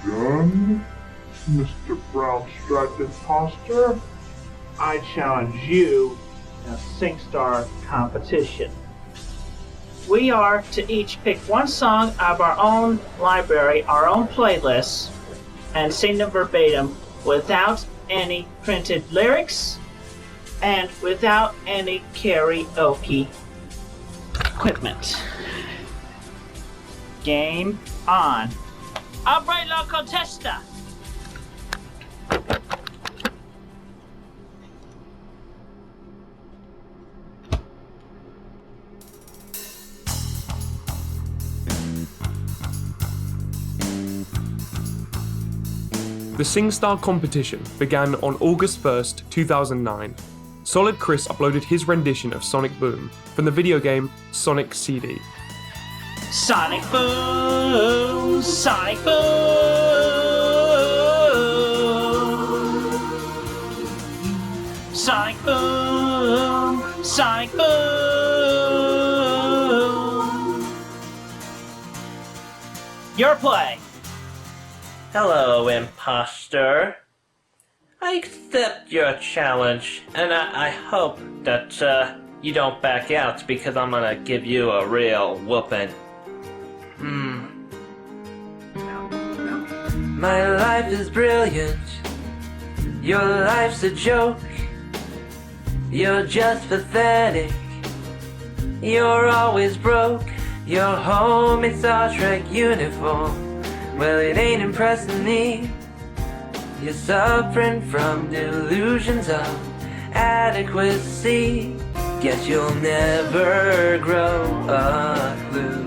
Done, Mr. Brown-striped imposter. I challenge you in a SingStar competition. We are to each pick one song of our own library, our own playlist, and sing them verbatim without any printed lyrics and without any karaoke equipment. Game on. Alright, lo contesta. The SingStar competition began on August 1st, 2009. Solid Chris uploaded his rendition of Sonic Boom from the video game Sonic CD. Sonic Boom, Sonic Boom, Sonic Boom, Sonic Boom. Your play. Hello, imposter. I accept your challenge, and I hope that you don't back out because I'm gonna give you a real whooping. My life is brilliant. Your life's a joke. You're just pathetic. You're always broke. You're home in Star Trek uniform. Well, it ain't impressing me. You're suffering from delusions of adequacy. Guess you'll never grow a clue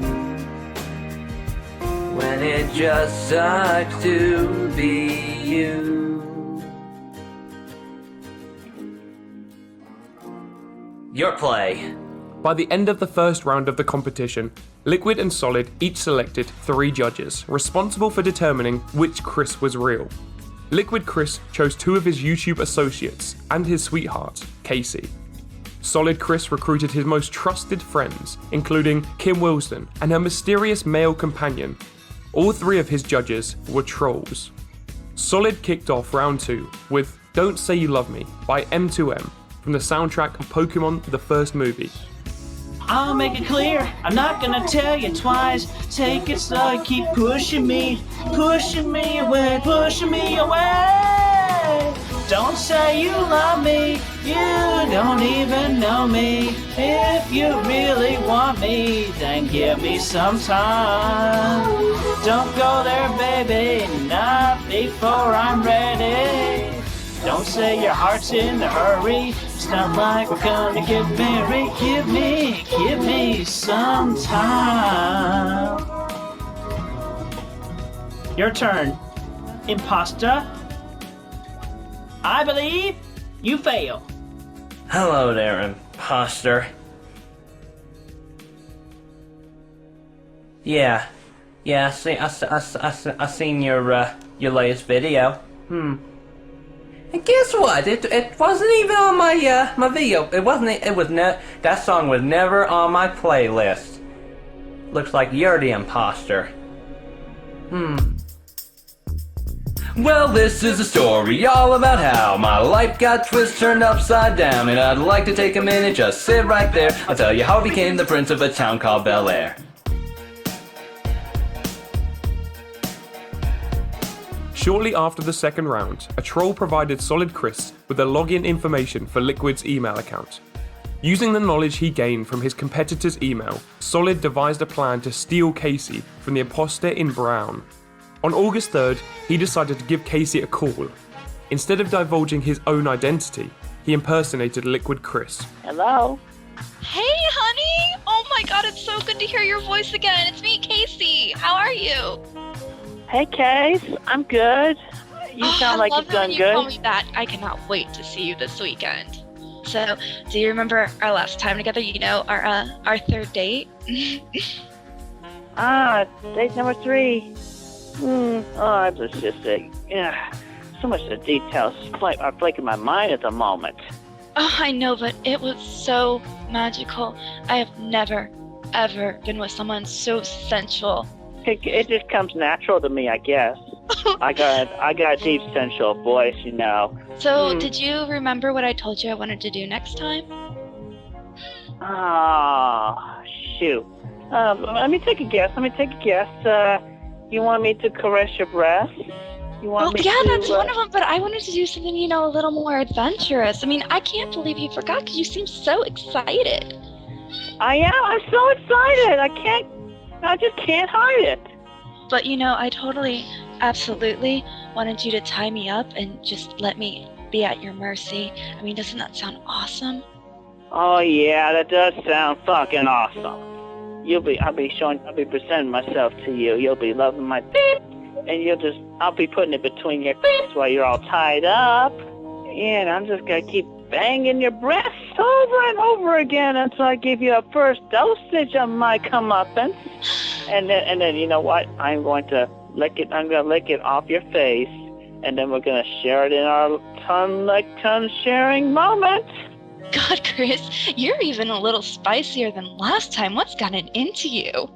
when it just sucks to be you. Your play. By the end of the first round of the competition, Liquid and Solid each selected 3 judges, responsible for determining which Chris was real. Liquid Chris chose 2 of his YouTube associates and his sweetheart, Kacey. Solid Chris recruited his most trusted friends, including Kim Wilson and her mysterious male companion. All 3 of his judges were trolls. Solid kicked off round 2 with Don't Say You Love Me by M2M from the soundtrack of Pokemon the first movie. I'll make it clear, I'm not gonna tell you twice. Take it slow, keep pushing me away, pushing me away. Don't say you love me, you don't even know me. If you really want me, then give me some time. Don't go there, baby, not before I'm ready. Don't say your heart's in a hurry. It's not like we're gonna get married. Give me some time. Your turn, imposter. I believe you fail. Hello there, imposter. Yeah, I seen your latest video. And guess what? It wasn't even on my my video. That song was never on my playlist. Looks like you're the imposter. Well, this is a story all about how my life got turned upside down, and I'd like to take a minute, just sit right there. I'll tell you how I became the prince of a town called Bel-Air. Shortly after the second round, a troll provided Solid Chris with the login information for Liquid's email account. Using the knowledge he gained from his competitor's email, Solid devised a plan to steal Kacey from the imposter in brown. On August 3rd, he decided to give Kacey a call. Instead of divulging his own identity, he impersonated Liquid Chris. Hello? Hey, honey! Oh my god, it's so good to hear your voice again. It's me, Kacey. How are you? Hey, Case. I'm good. You sound like you're doing good. I love when you call me that. I cannot wait to see you this weekend. So, do you remember our last time together? You know, our third date? Date number 3. Oh, let's just say, so much of the details are breaking my mind at the moment. Oh, I know, but it was so magical. I have never, ever been with someone so sensual It just comes natural to me, I guess. I got a deep sensual voice, you know. So, did you remember what I told you I wanted to do next time? Oh, shoot. Let me take a guess. You want me to caress your breast? You want me to, that's one of them, but I wanted to do something, a little more adventurous. I mean, I can't believe you forgot because you seem so excited. I am. I'm so excited. I just can't hide it. But, I totally, absolutely wanted you to tie me up and just let me be at your mercy. I mean, doesn't that sound awesome? Oh, yeah, that does sound fucking awesome. I'll be presenting myself to you. You'll be loving my beep, and I'll be putting it between your beeps while you're all tied up. And I'm just gonna keep banging your breasts over and over again until I give you a first dosage of my comeuppance. And then you know what? I'm gonna lick it off your face, and then we're gonna share it in our tongue sharing moment. God, Chris, you're even a little spicier than last time. What's gotten into you?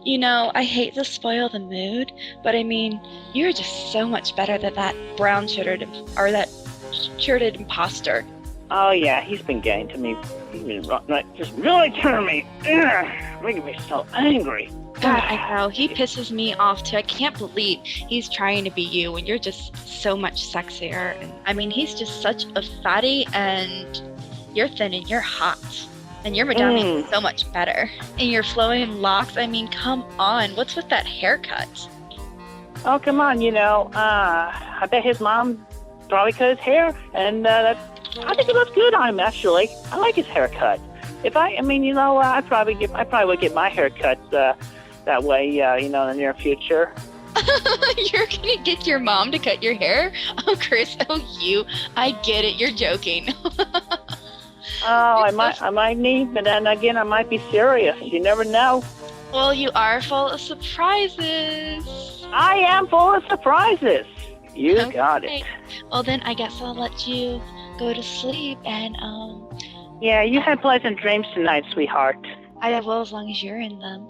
I hate to spoil the mood, but I mean, you're just so much better than that that shirted imposter. Oh yeah, he's been getting to me. He's been just really turning me, making me so angry. God, I know. He pisses me off too. I can't believe he's trying to be you when you're just so much sexier. And I mean, he's just such a fatty, and you're thin and you're hot. And your Madonna is so much better. And your flowing locks, I mean, come on. What's with that haircut? Oh, come on, I bet his mom probably cut his hair, and I think it looks good on him, actually. I like his haircut. I probably would get my haircut that way, in the near future. You're gonna get your mom to cut your hair? Oh, Chris, I get it. You're joking. Oh, I might need, but then again, I might be serious. You never know. Well, you are full of surprises. I am full of surprises. You got it. Well, then I guess I'll let you go to sleep and, Yeah, you had pleasant dreams tonight, sweetheart. I will, as long as you're in them.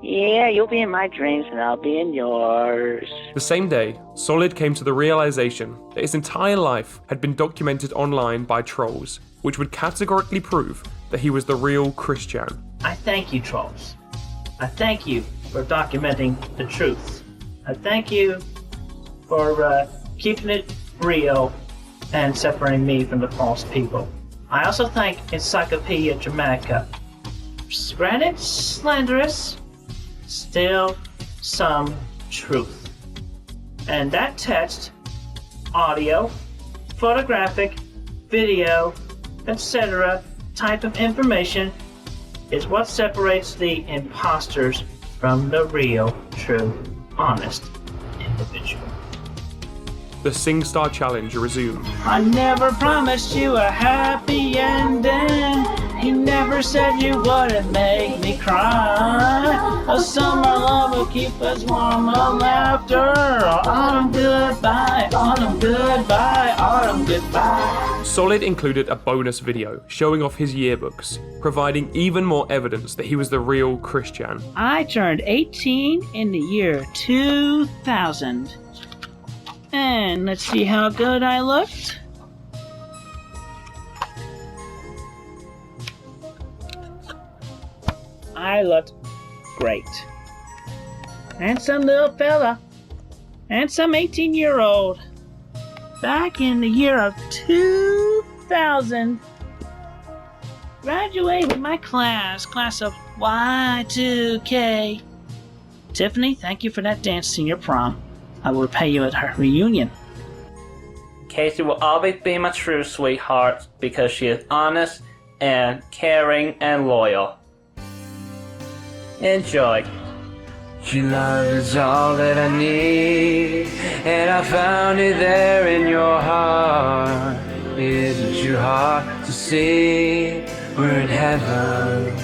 Yeah, you'll be in my dreams and I'll be in yours. The same day, Solid came to the realization that his entire life had been documented online by trolls, which would categorically prove that he was the real Christian. I thank you, trolls. I thank you for documenting the truth. I thank you for keeping it real and separating me from the false people. I also thank Encyclopedia Dramatica. Granted, slanderous, still some truth. And that text, audio, photographic, video, etc. type of information is what separates the imposters from the real, true, honest individual. The SingStar challenge resumed. I never promised you a happy ending. He never said you wouldn't make me cry. A summer love will keep us warm on laughter. Autumn goodbye, autumn goodbye, autumn goodbye. Solid included a bonus video showing off his yearbooks, providing even more evidence that he was the real Christian. I turned 18 in the year 2000. And let's see how good I looked. I looked great. Handsome little fella. Handsome 18-year-old. Back in the year of 2000. Graduated with my class of Y2K. Tiffany, thank you for that dance senior prom. I will repay you at her reunion. Kacey will always be my true sweetheart because she is honest and caring and loyal. Enjoy. Your love is all that I need, and I found it there in your heart. Isn't your heart to see we're in heaven?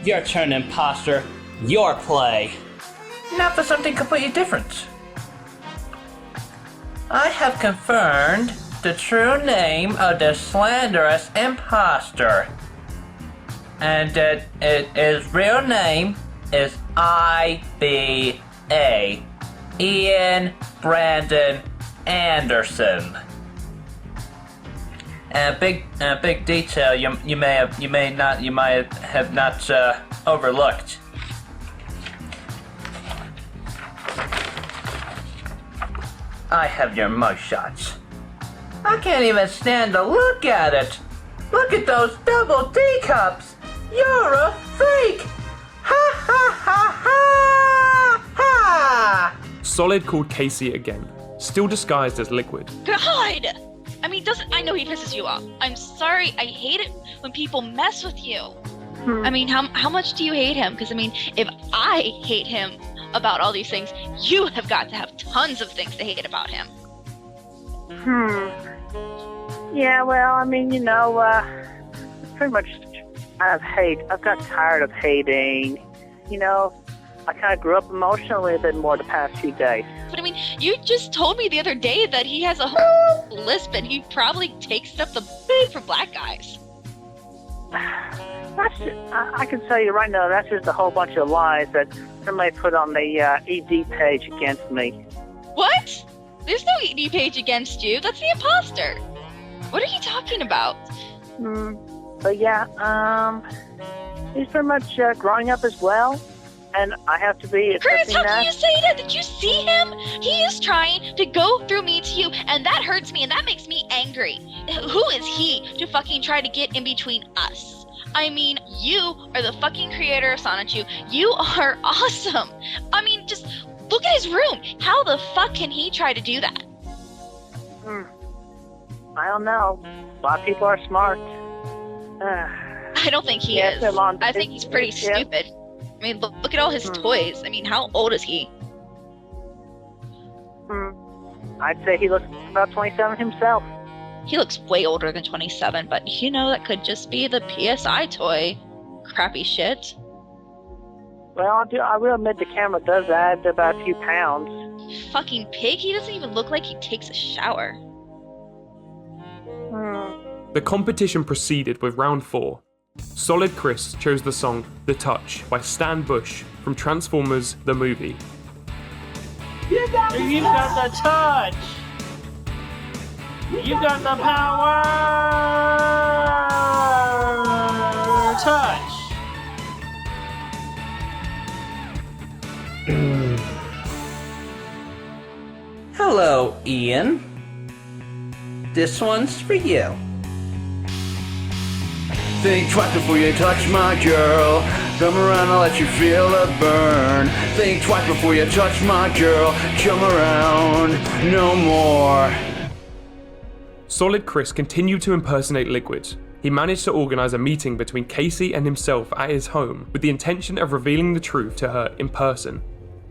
Your turn, imposter. Your play. Now for something completely different. I have confirmed the true name of the slanderous imposter. And his real name is I.B.A. Ian Brandon Anderson. And a big detail you might have not overlooked. I have your mugshots. I can't even stand to look at it. Look at those double D cups. You're a freak. Ha ha ha ha ha. Solid called Kacey again, still disguised as Liquid. God! I mean, I know he pisses you off. I'm sorry, I hate it when people mess with you. I mean, how much do you hate him? Because, I mean, if I hate him about all these things, you have got to have tons of things to hate about him. Yeah, well, I mean, pretty much I've got tired of hating. I kind of grew up emotionally a bit more the past few days. But I mean, you just told me the other day that he has a whole lisp and he probably takes stuff the big for black guys. I can tell you right now, that's just a whole bunch of lies that somebody put on the ED page against me. What? There's no ED page against you. That's the imposter. What are you talking about? But yeah, he's pretty much growing up as well. And I have to be Chris, how that. can you say that? Did you see him? He is trying to go through me to you, and that hurts me, and that makes me angry. Who is he to fucking try to get in between us? I mean, you are the fucking creator of Sonichu. You are awesome. I mean, just look at his room. How the fuck can he try to do that? I don't know. A lot of people are smart. I don't think he is. I think he's pretty stupid. I mean, look at all his toys. I mean, how old is he? I'd say he looks about 27 himself. He looks way older than 27, but that could just be the PSI toy. Crappy shit. Well, I will admit the camera does add about a few pounds. Fucking pig, he doesn't even look like he takes a shower. The competition proceeded with round 4. Solid Chris chose the song The Touch by Stan Bush from Transformers the movie. You got the touch! You got the power! Touch! Hello, Ian. This one's for you. Think twice before you touch my girl. Come around, I'll let you feel a burn. Think twice before you touch my girl. Come around, no more. Solid Chris continued to impersonate Liquid. He managed to organise a meeting between Kacey and himself at his home with the intention of revealing the truth to her in person.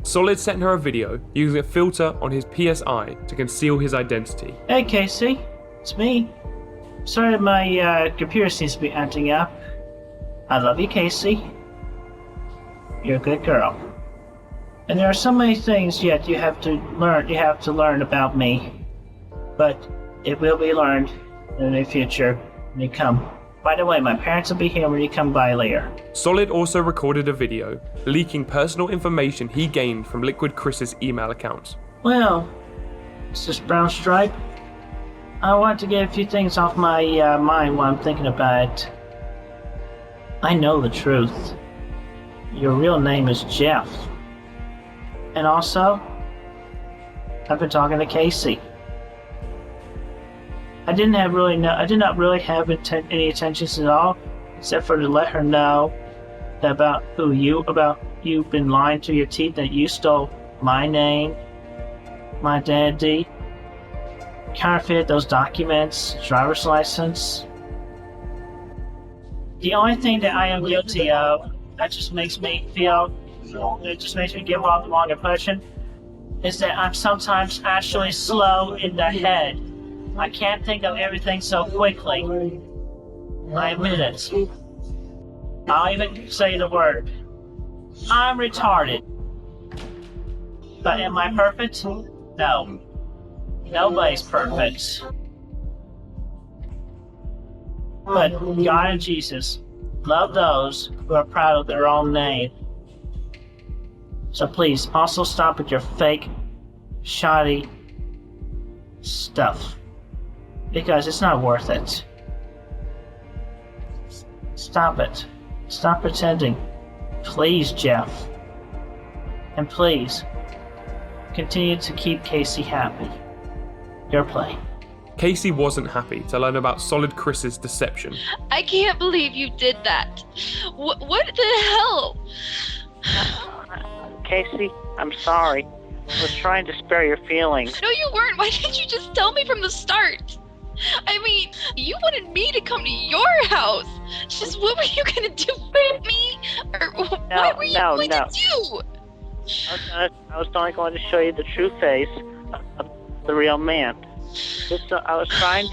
Solid sent her a video using a filter on his PSI to conceal his identity. Hey, Kacey. It's me. Sorry, my computer seems to be acting up. I love you, Kacey. You're a good girl. And there are so many things yet you have to learn about me. But it will be learned in the near future when you come. By the way, my parents will be here when you come by later. Solid also recorded a video leaking personal information he gained from Liquid Chris's email account. Well, it's this brown stripe. I want to get a few things off my mind while I'm thinking about it. I know the truth. Your real name is Jeff. And also, I've been talking to Kacey. I did not really have any intentions at all, except for to let her know about you've been lying through your teeth, that you stole my name, my identity, counterfeit those documents, driver's license. The only thing that I am guilty of, that just makes me give off the wrong impression, is that I'm sometimes actually slow in the head. I can't think of everything so quickly. I admit it. I'll even say the word. I'm retarded. But am I perfect? No. Nobody's perfect. But God and Jesus love those who are proud of their own name. So please, also stop with your fake, shoddy stuff. Because it's not worth it. Stop it. Stop pretending. Please, Jeff. And please, continue to keep Kacey happy. Your play. Kacey wasn't happy to learn about Solid Chris's deception. I can't believe you did that. What the hell? Kacey, I'm sorry. I was trying to spare your feelings. No, you weren't. Why didn't you just tell me from the start? I mean, you wanted me to come to your house. Just what were you gonna do with me? Or what were you going to do? I was only going to show you the true face of the real man. I was trying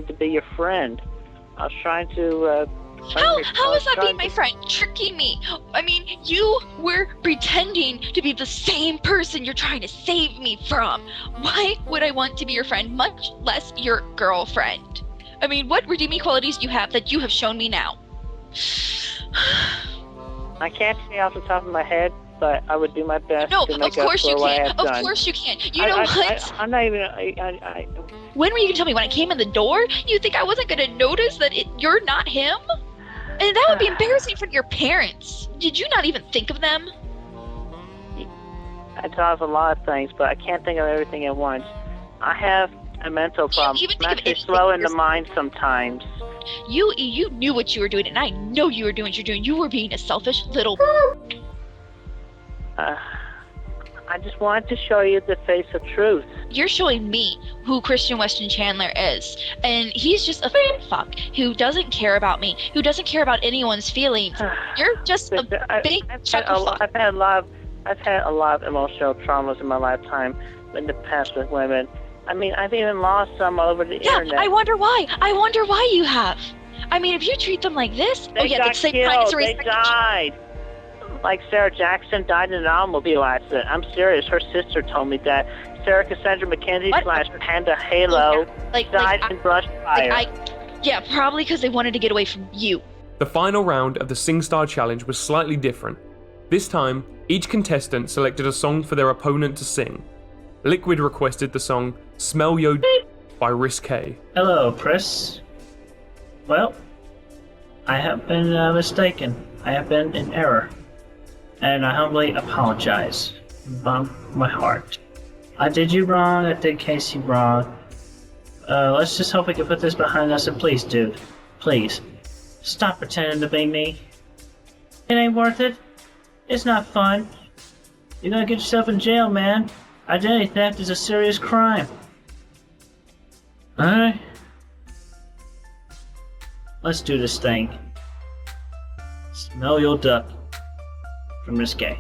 to be your friend. I was trying to. How is that being my friend? Tricking me. I mean, you were pretending to be the same person you're trying to save me from. Why would I want to be your friend, much less your girlfriend? I mean, what redeeming qualities do you have that you have shown me now? I can't say off the top of my head, but I would do my best to make up for what I have done. Of course you can. You know what? I'm not even. When were you gonna tell me? When I came in the door? You think I wasn't gonna notice that you're not him? And that would be embarrassing for your parents. Did you not even think of them? I thought of a lot of things, but I can't think of everything at once. I have a mental problem. I'm actually slow in the mind sometimes. You knew what you were doing, and I know you were doing what you're doing. You were being a selfish little... I just wanted to show you the face of truth. You're showing me who Christian Weston Chandler is, and he's just a fuck who doesn't care about me, who doesn't care about anyone's feelings. You're just a big chuckle. I've had a lot of emotional traumas in my lifetime in the past with women. I mean, I've even lost some over the internet. I wonder why. I wonder why you have. I mean, if you treat them like this, they got killed. They died. Like Sarah Jackson died in an automobile accident. I'm serious. Her sister told me that. Sarah Cassandra McKenzie / Panda Halo died in brush fire. Yeah, probably because they wanted to get away from you. The final round of the SingStar challenge was slightly different. This time, each contestant selected a song for their opponent to sing. Liquid requested the song Smell Yo by Risque. Hello, Chris. Well, I have been mistaken. I have been in error. And I humbly apologize from my heart. I did you wrong, I did Kacey wrong. Let's just hope we can put this behind us, and please, dude, please, stop pretending to be me. It ain't worth it. It's not fun. You're gonna get yourself in jail, man. Identity theft is a serious crime. Alright? Let's do this thing. Smell your duck. From Risque.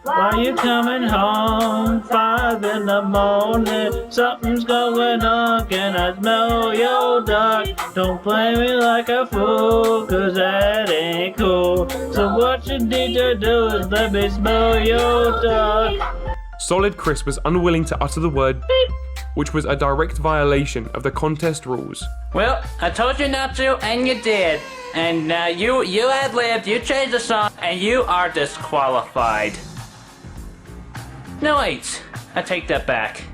Why you coming home 5 in the morning? Something's going on, can I smell your duck? Don't play me like a fool, cause that ain't cool. So what you need to do is let me smell your duck. Solid Chris was unwilling to utter the word beep, which was a direct violation of the contest rules. Well, I told you not to, and you did. And you ad-libbed, you changed the song, and you are disqualified. No, wait. I take that back.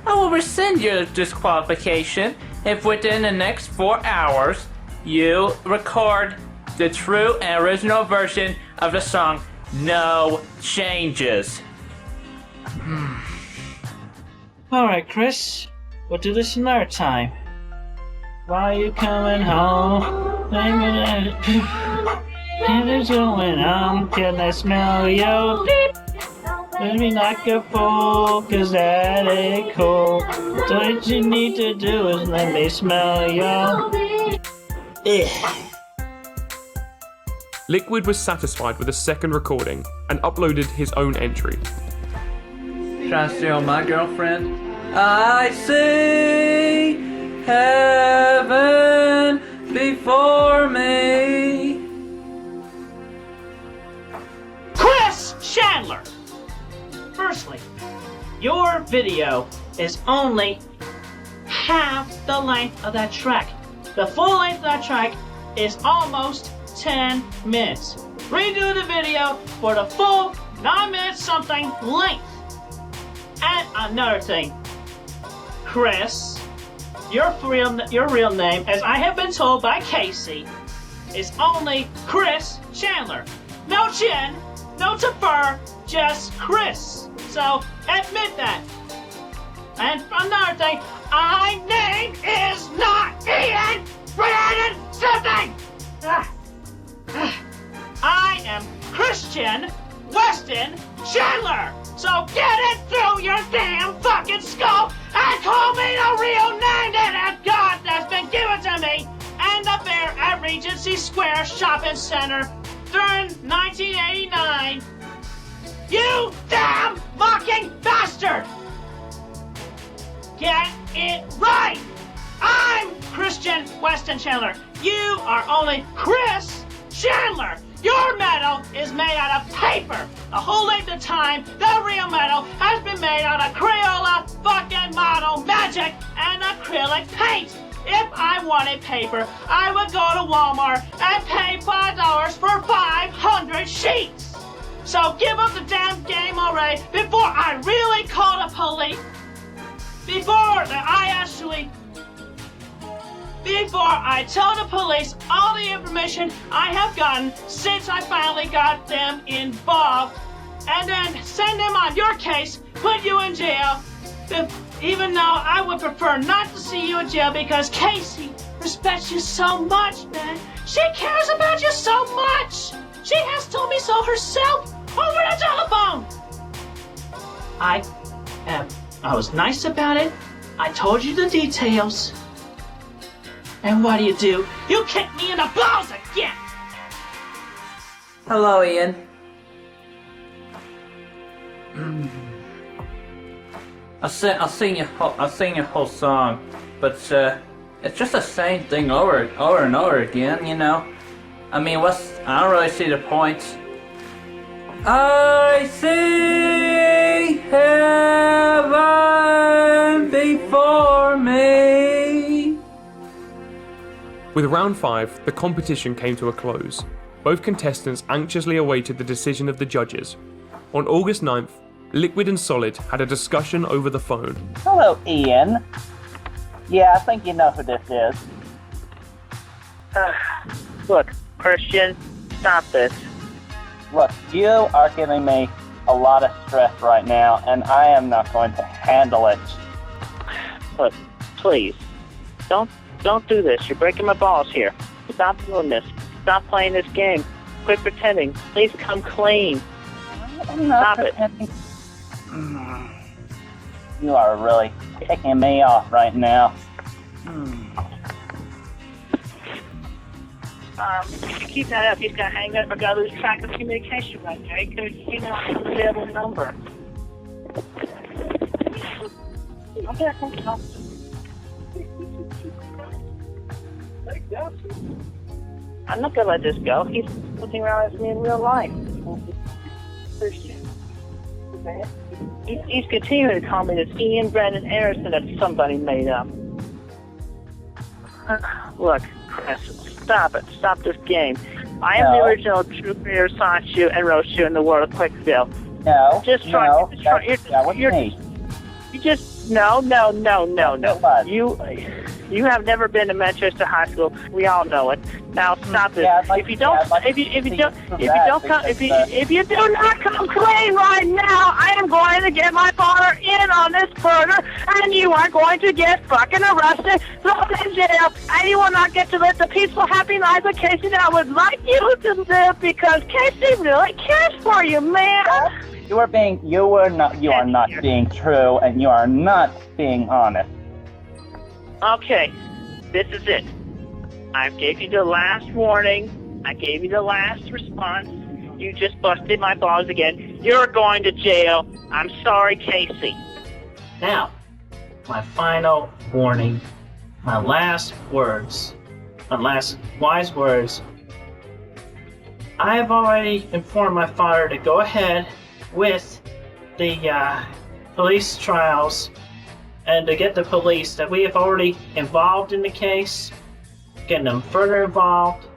I will rescind your disqualification if within the next 4 hours you record the true and original version of the song No Changes. Alright, Chris. We'll do this another time. Why you coming home? Can it going on? Can I smell your beep? Let me like a fool, cause that ain't cool. So what you need to do is let me smell your Liquid was satisfied with the second recording and uploaded his own entry. Trying to steal my girlfriend? I see heaven before me. Chris Chandler! Firstly, your video is only half the length of that track. The full length of that track is almost 10 minutes. Redo the video for the full 9 minutes something length. And another thing, Chris, your real name, as I have been told by Kacey, is only Chris Chandler. No chin, no fur, just Chris. So admit that. And another thing, my name is not Ian Brandon something. I am Christian Weston Chandler. So get it through your damn fucking skull and call me the real name that God has been given to me. And the bear at Regency Square Shopping Center during 1989. You damn mocking bastard! Get it right! I'm Christian Weston Chandler. You are only Chris Chandler. Your medal is made out of paper. The whole length of time, the real medal has been made out of Crayola fucking model magic and acrylic paint. If I wanted paper, I would go to Walmart and pay $5 for 500 sheets. So give up the damn game already before I really call the police. Before I tell the police all the information I have gotten since I finally got them involved, and then send them on your case, put you in jail, even though I would prefer not to see you in jail because Kacey respects you so much, man. She cares about you so much. She has told me so herself over the telephone. I was nice about it. I told you the details. And what do? You kick me in the balls again! Hello, Ian. I sing your whole song, but it's just the same thing over and over again, you know. I mean, I don't really see the point. I see heaven before me. With round 5, the competition came to a close. Both contestants anxiously awaited the decision of the judges. On August 9th, Liquid and Solid had a discussion over the phone. Hello, Ian. Yeah, I think you know who this is. Look, Christian, stop this. Look, you are giving me a lot of stress right now, and I am not going to handle it. Look, please, don't do this. You're breaking my balls here. Stop doing this. Stop playing this game. Quit pretending. Please come clean. I'm not Stop pretending. You are really kicking me off right now. If you keep that up, he's gonna hang up. We're gonna lose track of communication right there. He could, you know, have an available number. Okay, I'm not gonna let this go. He's looking around at me in real life. He's continuing to call me this Ian Brandon Harrison that somebody made up. Look, Chris, stop it. Stop this game. I am the original true creator of Sonichu and Roshu in the world of Quickville. No, Just try. no, That was me. You just no. You have never been to Manchester High School. We all know it. Now stop this. Yeah, If you do not come clean right now, I am going to get my father in on this murder, and you are going to get fucking arrested, thrown in jail, and you will not get to live the peaceful, happy life of Kacey that I would like you to live because Kacey really cares for you, man. You are not being true, and you are not being honest. Okay, this is it. I gave you the last warning. I gave you the last response. You just busted my balls again. You're going to jail. I'm sorry, Kacey. Now, my final warning, my last words, my last wise words. I have already informed my father to go ahead with the police trials and to get the police that we have already involved in the case, getting them further involved.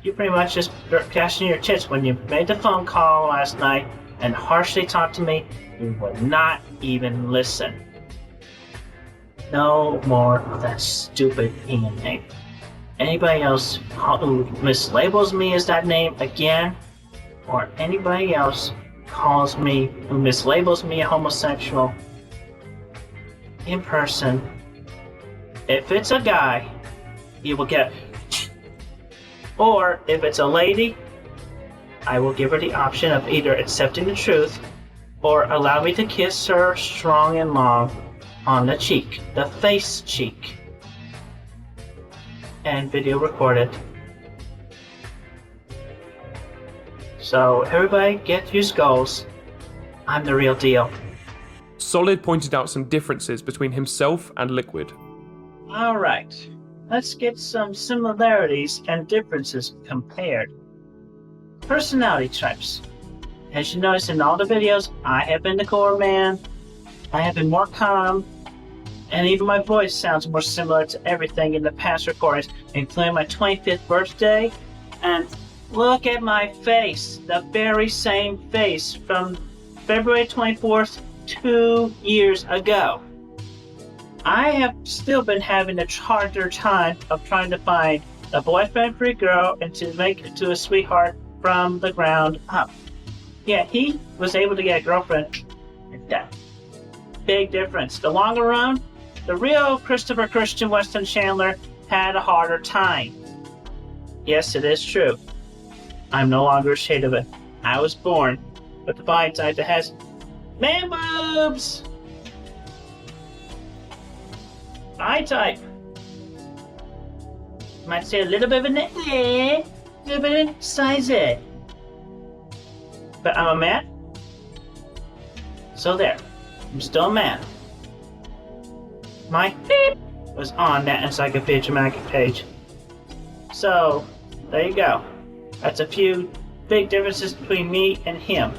You pretty much just cashing your chips when you made the phone call last night and harshly talked to me. You would not even listen. No more of that stupid Ian name. Anybody else who mislabels me as that name again, or anybody else calls me, who mislabels me a homosexual in person, if it's a guy, you will get, or if it's a lady, I will give her the option of either accepting the truth or allow me to kiss her strong and long on the cheek, the face cheek, and video recorded. So everybody get your skulls. I'm the real deal. Solid pointed out some differences between himself and Liquid. Alright, let's get some similarities and differences compared. Personality types. As you notice in all the videos, I have been the core man, I have been more calm, and even my voice sounds more similar to everything in the past recordings, including my 25th birthday. And look at my face, the very same face from February 24th, 2 years ago. I have still been having a harder time of trying to find a boyfriend for a girl and to make it to a sweetheart from the ground up. Yeah, he was able to get a girlfriend like that. Big difference. The longer run, the real Christopher Christian Weston Chandler had a harder time. Yes, it is true. I'm no longer a shade of it. I was born with the body type that has man boobs. Eye type. Might say a little bit of an A, a little bit of size A. But I'm a man. So there. I'm still a man. My beep was on that Encyclopedia Magic page. So, there you go. That's a few big differences between me and him.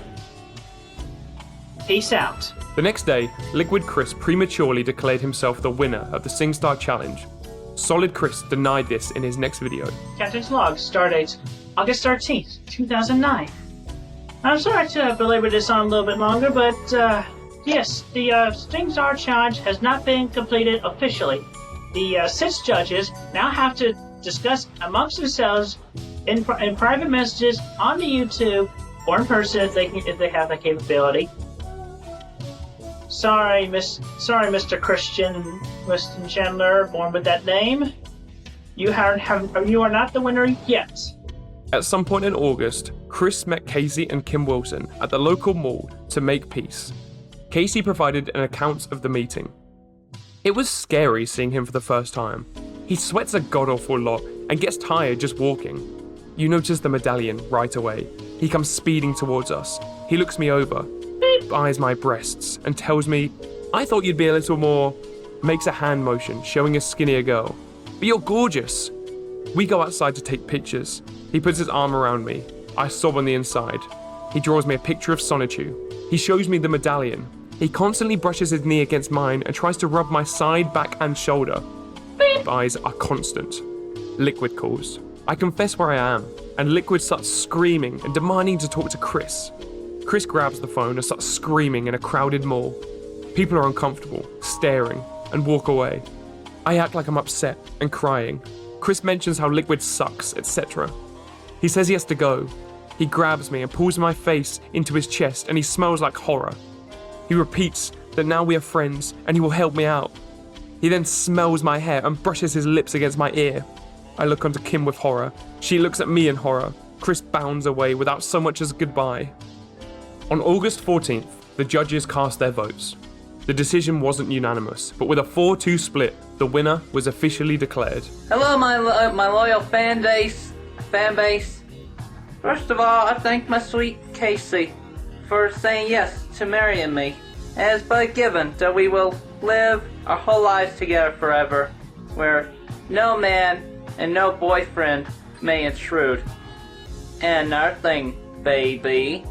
Peace out. The next day, Liquid Chris prematurely declared himself the winner of the SingStar Challenge. Solid Chris denied this in his next video. Captain's log, stardate August 13th, 2009. I'm sorry to belabor this on a little bit longer, but yes, the SingStar Challenge has not been completed officially. The 6 judges now have to discuss amongst themselves in private messages on the YouTube or in person if they have that capability. Sorry, Mr. Christian Weston Chandler, born with that name. You are not the winner yet. At some point in August, Chris met Kacey and Kim Wilson at the local mall to make peace. Kacey provided an account of the meeting. It was scary seeing him for the first time. He sweats a god-awful lot and gets tired just walking. You notice the medallion right away. He comes speeding towards us. He looks me over, eyes my breasts, and tells me, "I thought you'd be a little more," makes a hand motion showing a skinnier girl. "But you're gorgeous." We go outside to take pictures. He puts his arm around me. I sob on the inside. He draws me a picture of Sonichu. He shows me the medallion. He constantly brushes his knee against mine and tries to rub my side, back, and shoulder. Eyes are constant. Liquid calls. I confess where I am, and Liquid starts screaming and demanding to talk to Chris. Chris grabs the phone and starts screaming in a crowded mall. People are uncomfortable, staring, and walk away. I act like I'm upset and crying. Chris mentions how Liquid sucks, etc. He says he has to go. He grabs me and pulls my face into his chest, and he smells like horror. He repeats that now we are friends and he will help me out. He then smells my hair and brushes his lips against my ear. I look onto Kim with horror. She looks at me in horror. Chris bounds away without so much as goodbye. On August 14th, the judges cast their votes. The decision wasn't unanimous, but with a 4-2 split, the winner was officially declared. Hello, my loyal fan base. First of all, I thank my sweet Kacey for saying yes to marrying me. As by given that we will live our whole lives together forever, where no man and no boyfriend may intrude. And another thing, baby,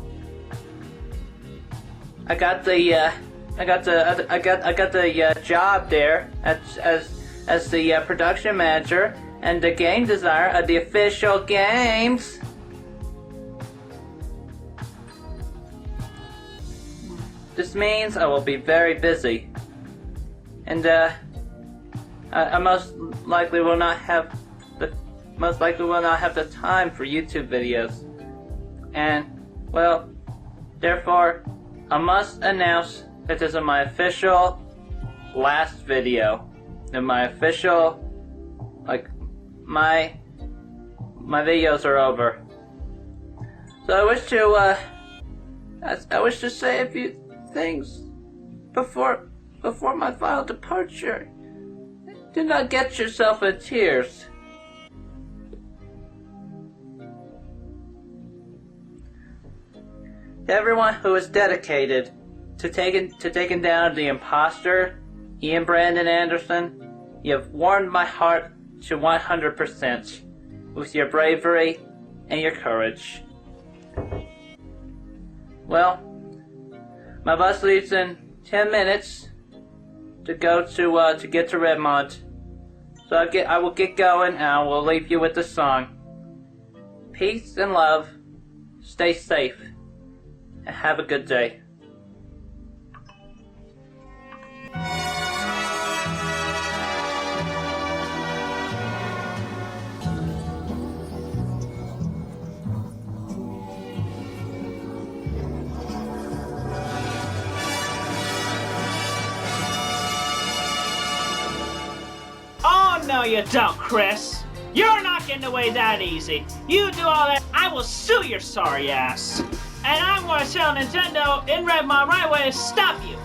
I got the I got the job there as the production manager and the game designer of the official games. This means I will be very busy, and I most likely will not have the time for YouTube videos, and well, therefore, I must announce that this is my official last video, and my official, my videos are over. So I wish to say a few things before my final departure. Do not get yourself in tears. To everyone who is dedicated to taking down the imposter, Ian Brandon Anderson, you have warmed my heart to 100% with your bravery and your courage. Well, my bus leaves in 10 minutes to go to get to Redmond, so I will get going and I will leave you with the song. Peace and love. Stay safe and have a good day. Oh, no you don't, Chris. You're not getting away that easy. You do all that, I will sue your sorry ass. And I'm going to tell Nintendo in Redmond right away to stop you.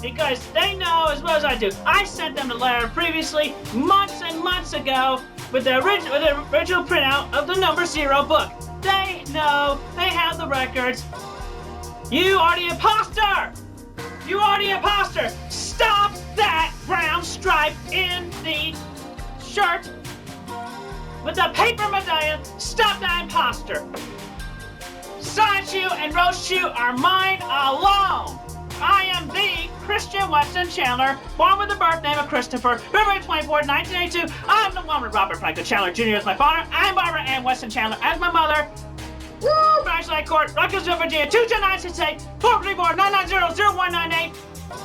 Because they know as well as I do. I sent them the letter previously, months and months ago, with the original printout of the number 0 book. They know, they have the records. You are the imposter! You are the imposter! Stop that brown stripe in the shirt with the paper medallion. Stop that imposter! Sonichu and Rochu are mine alone. I am the Christian Weston Chandler, born with the birth name of Christopher, February 24th, 1982. I'm the one with Robert Franklin Chandler Jr. as my father. I'm Barbara Ann Weston Chandler as my mother. Woo! Bachelor Court, Ruckersville, Virginia, 22968 434 990 0198.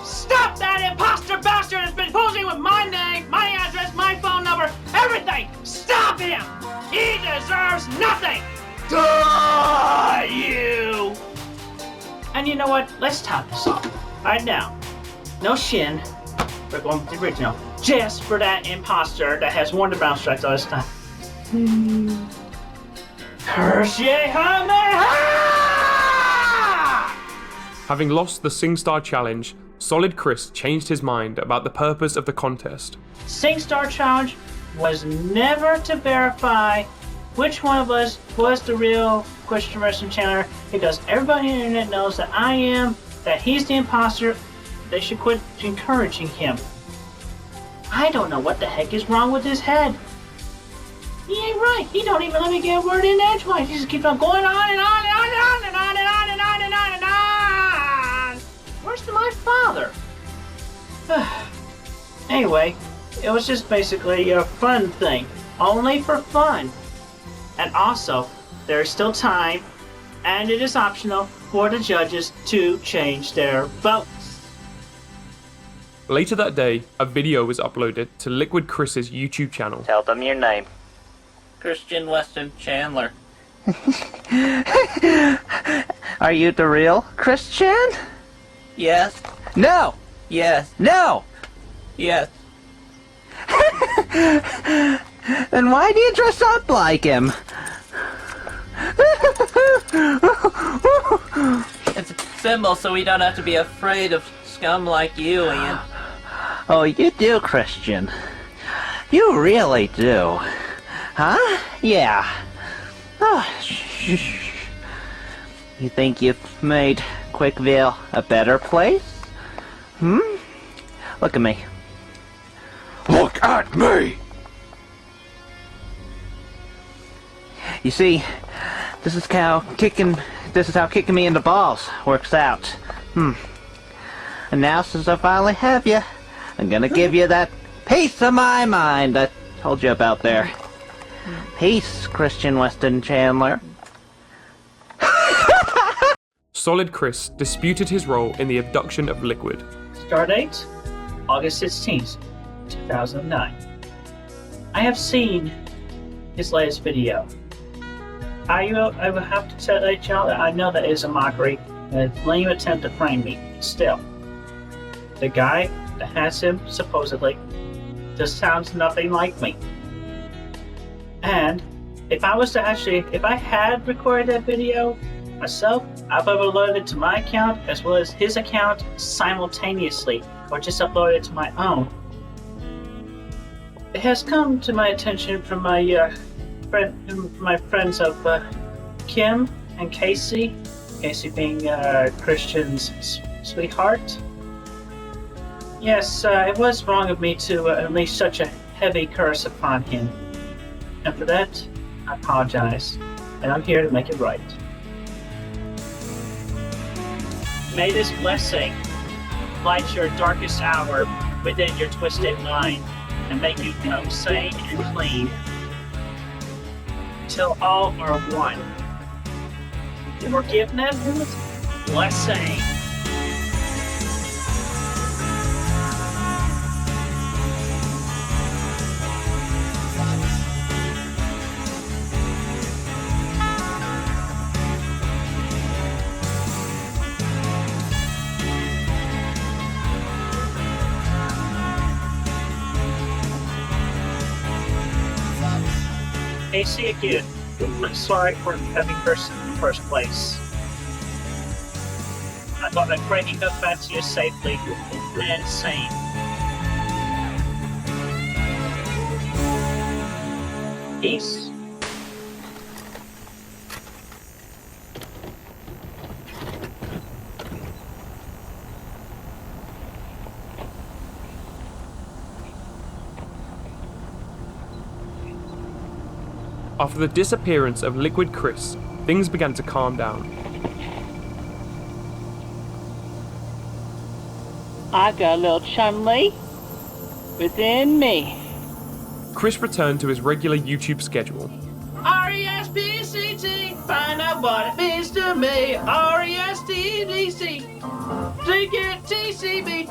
Stop that imposter bastard that's been posing with my name, my address, my phone number, everything. Stop him. He deserves nothing. Die, you! And you know what? Let's top this off. Right now. No shin. We're going with the original. Just for that imposter that has worn the brown stripes all this time. Curse ye, Having lost the SingStar challenge, Solid Chris changed his mind about the purpose of the contest. SingStar challenge was never to verify which one of us was the real Christian Weston Chandler, because everybody on the internet knows that I am, that he's the imposter. They should quit encouraging him. I don't know what the heck is wrong with his head. He ain't right. He don't even let me get a word in edgewise. He just keeps on going on and on and on and on and on and on and on and on and on. Where's my father? Anyway, it was just basically a fun thing. Only for fun. And also, there is still time, and it is optional for the judges to change their votes. Later that day, a video was uploaded to Liquid Chris's YouTube channel. Tell them your name. Christian Weston Chandler. Are you the real Christian? Yes. No! Yes. No! Yes. Then why do you dress up like him? It's a symbol so we don't have to be afraid of scum like you, Ian. Oh, you do, Christian. You really do. Huh? Yeah. Oh, you think you've made Quickville a better place? Look at me. Look at me! You see, this is how kicking me in the balls works out. And now, since I finally have you, I'm gonna give you that piece of my mind I told you about there. Peace, Christian Weston Chandler. Solid Chris disputed his role in the abduction of Liquid. Stardate, August 16th, 2009. I have seen his latest video. I will have to tell y'all that I know that is a mockery and a lame attempt to frame me. Still, the guy that has him, supposedly, just sounds nothing like me. And if I had recorded that video myself, I would have uploaded it to my account as well as his account simultaneously, or just uploaded it to my own. It has come to my attention from my friends of Kim and Kacey. Kacey being Christian's sweetheart. Yes, it was wrong of me to unleash such a heavy curse upon him. And for that, I apologize. And I'm here to make it right. May this blessing light your darkest hour within your twisted mind and make you come sane and clean till all are one. Forgiveness, blessing. Kacey again, I'm sorry for having cursed in the first place. I thought I'd bring up back to you safely and sane. Peace. After the disappearance of Liquid Chris, things began to calm down. I got a little chumley within me. Chris returned to his regular YouTube schedule. R-E-S-P-C-T, find out what it means to me. R-E-S-T-D-C, drink it, T-C-B,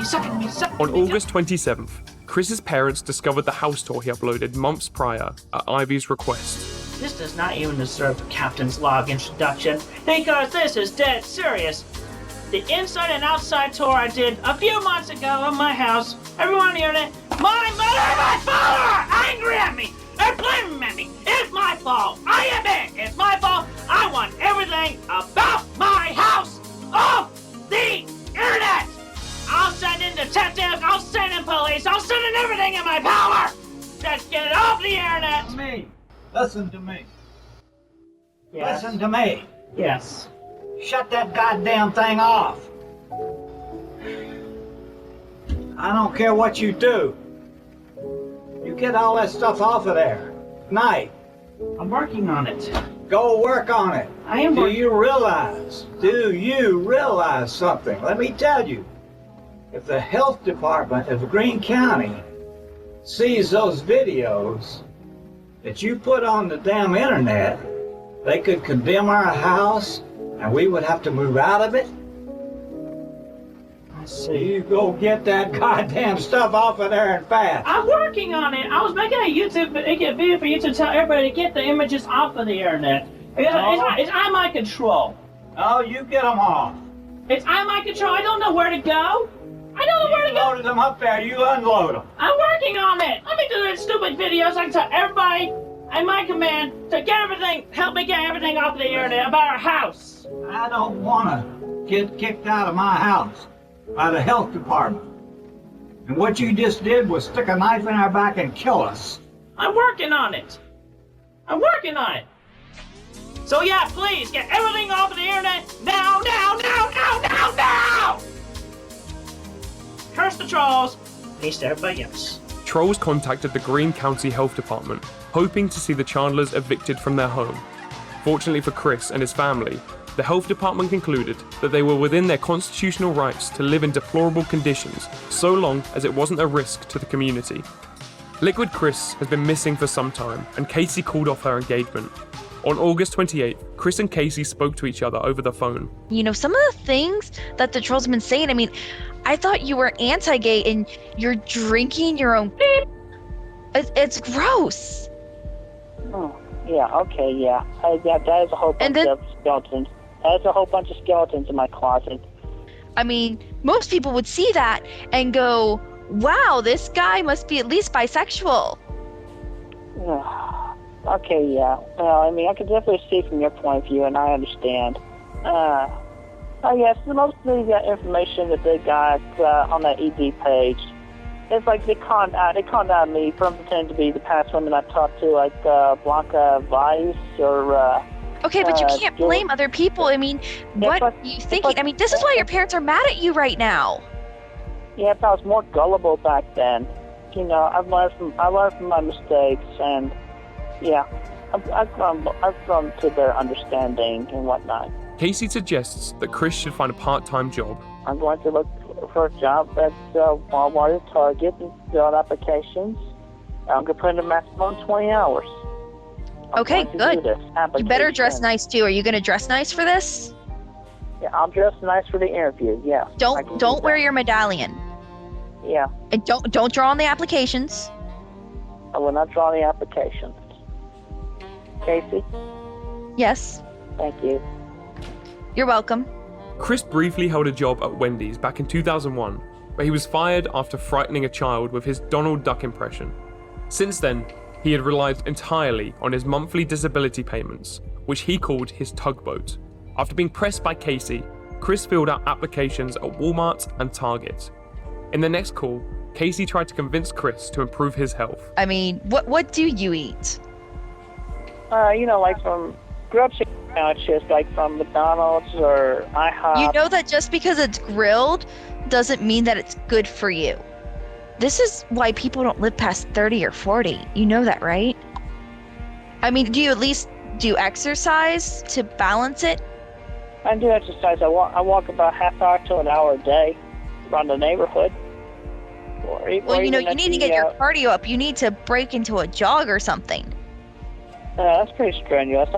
suck at me. On August 27th, Chris's parents discovered the house tour he uploaded months prior at Ivy's request. This does not even deserve a captain's log introduction, because this is dead serious. The inside and outside tour I did a few months ago of my house, everyone on the internet, my mother and my father are angry at me. They're blaming at me. It's my fault. I admit it's my fault. I want everything about my house off the internet. I'll send in detectives, I'll send in police, I'll send in everything in my power! Just get it off the internet! Listen to me. Yes. Listen to me. Yes. Shut that goddamn thing off. I don't care what you do. You get all that stuff off of there. Night. I'm working on it. Go work on it. I am Do working. you realize something? Let me tell you. If the health department of Greene County sees those videos that you put on the damn internet, they could condemn our house and we would have to move out of it. I see. You go get that goddamn stuff off of there and fast. I'm working on it. I was making a video for you to tell everybody to get the images off of the internet. It's out of my control. Oh, you get them off. It's out of my control. I don't know where to go. I don't know where to You go. loaded them up there, you unload them. I'm working on it. Let me do these stupid videos. I can tell everybody at my command to help me get everything off the internet about our house. I don't want to get kicked out of my house by the health department. And what you just did was stick a knife in our back and kill us. I'm working on it. So yeah, please get everything off of the internet now. Curse the trolls. Peace to everybody else. Trolls contacted the Greene County Health Department, hoping to see the Chandlers evicted from their home. Fortunately for Chris and his family, the health department concluded that they were within their constitutional rights to live in deplorable conditions so long as it wasn't a risk to the community. Liquid Chris has been missing for some time, and Kacey called off her engagement. On August 28th, Chris and Kacey spoke to each other over the phone. You know, some of the things that the trolls have been saying, I mean, I thought you were anti-gay and you're drinking your own beep. It's gross. Oh, yeah, okay, yeah. That is a whole bunch of skeletons. That's a whole bunch of skeletons in my closet. I mean, most people would see that and go, wow, this guy must be at least bisexual. Okay, yeah. Well, I mean, I can definitely see from your point of view, and I understand. I guess most of the information that they got on that ED page, it's like they conned out me from pretending to be the past women I've talked to, like Blanca Weiss or... Okay, but you can't blame other people. I mean, what are you thinking? I mean, this is why your parents are mad at you right now. Yeah, if I was more gullible back then. You know, I've learned from my mistakes, and yeah, I've grown to their understanding and whatnot. Kacey suggests that Chris should find a part-time job. I'm going to look for a job at Walmart or Target and fill out applications. I'm going to put in a maximum 20 hours. Okay, good. You better dress nice too. Are you going to dress nice for this? Yeah, I'll dress nice for the interview. Yeah. Don't wear your medallion. Yeah. And don't draw on the applications. I will not draw the applications. Kacey? Yes. Thank you. You're welcome. Chris briefly held a job at Wendy's back in 2001, but he was fired after frightening a child with his Donald Duck impression. Since then, he had relied entirely on his monthly disability payments, which he called his tugboat. After being pressed by Kacey, Chris filled out applications at Walmart and Target. In the next call, Kacey tried to convince Chris to improve his health. I mean, what do you eat? You know, like from grilled chicken sandwiches, like from McDonald's or IHOP. You know that just because it's grilled doesn't mean that it's good for you. This is why people don't live past 30 or 40. You know that, right? I mean, do you at least do exercise to balance it? I do exercise. I walk about half hour to an hour a day around the neighborhood. Well, you know, you need to get your cardio up. You need to break into a jog or something. That's pretty strenuous.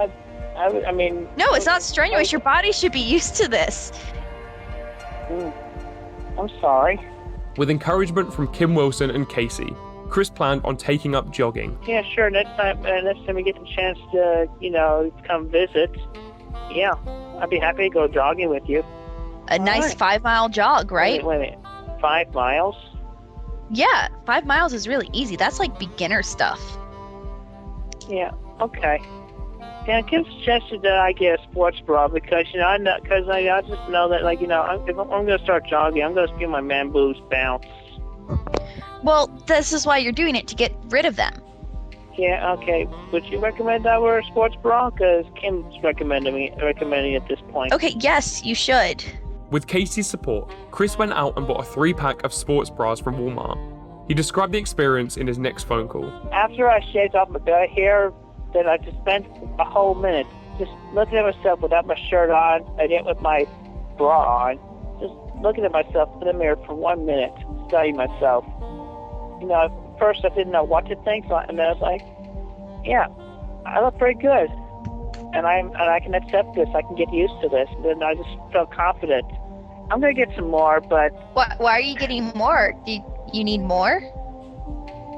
I mean... No, it's not strenuous. Your body should be used to this. I'm sorry. With encouragement from Kim Wilson and Kacey, Chris planned on taking up jogging. Yeah, sure. Next time we get the chance to, you know, come visit, yeah, I'd be happy to go jogging with you. A nice 5-mile jog, right? Wait a minute. 5 miles? Yeah, 5 miles is really easy. That's like beginner stuff. Yeah, okay. Yeah, Kim suggested that I get a sports bra because, you know, I just know that, like, you know, if I'm going to start jogging, I'm going to give my man boobs bounce. Well, this is why you're doing it, to get rid of them. Yeah, okay. Would you recommend I wear a sports bra? Because Kim's recommending at this point. Okay, yes, you should. With Kacey's support, Chris went out and bought a 3-pack of sports bras from Walmart. He described the experience in his next phone call. After I shaved off my belly hair, then I just spent a whole minute just looking at myself without my shirt on and yet with my bra on. Just looking at myself in the mirror for 1 minute, studying myself. You know, at first I didn't know what to think, and then I was like, yeah, I look pretty good. And I can accept this. I can get used to this. And then I just felt confident. I'm going to get some more, but... Why are you getting more? Do you need more?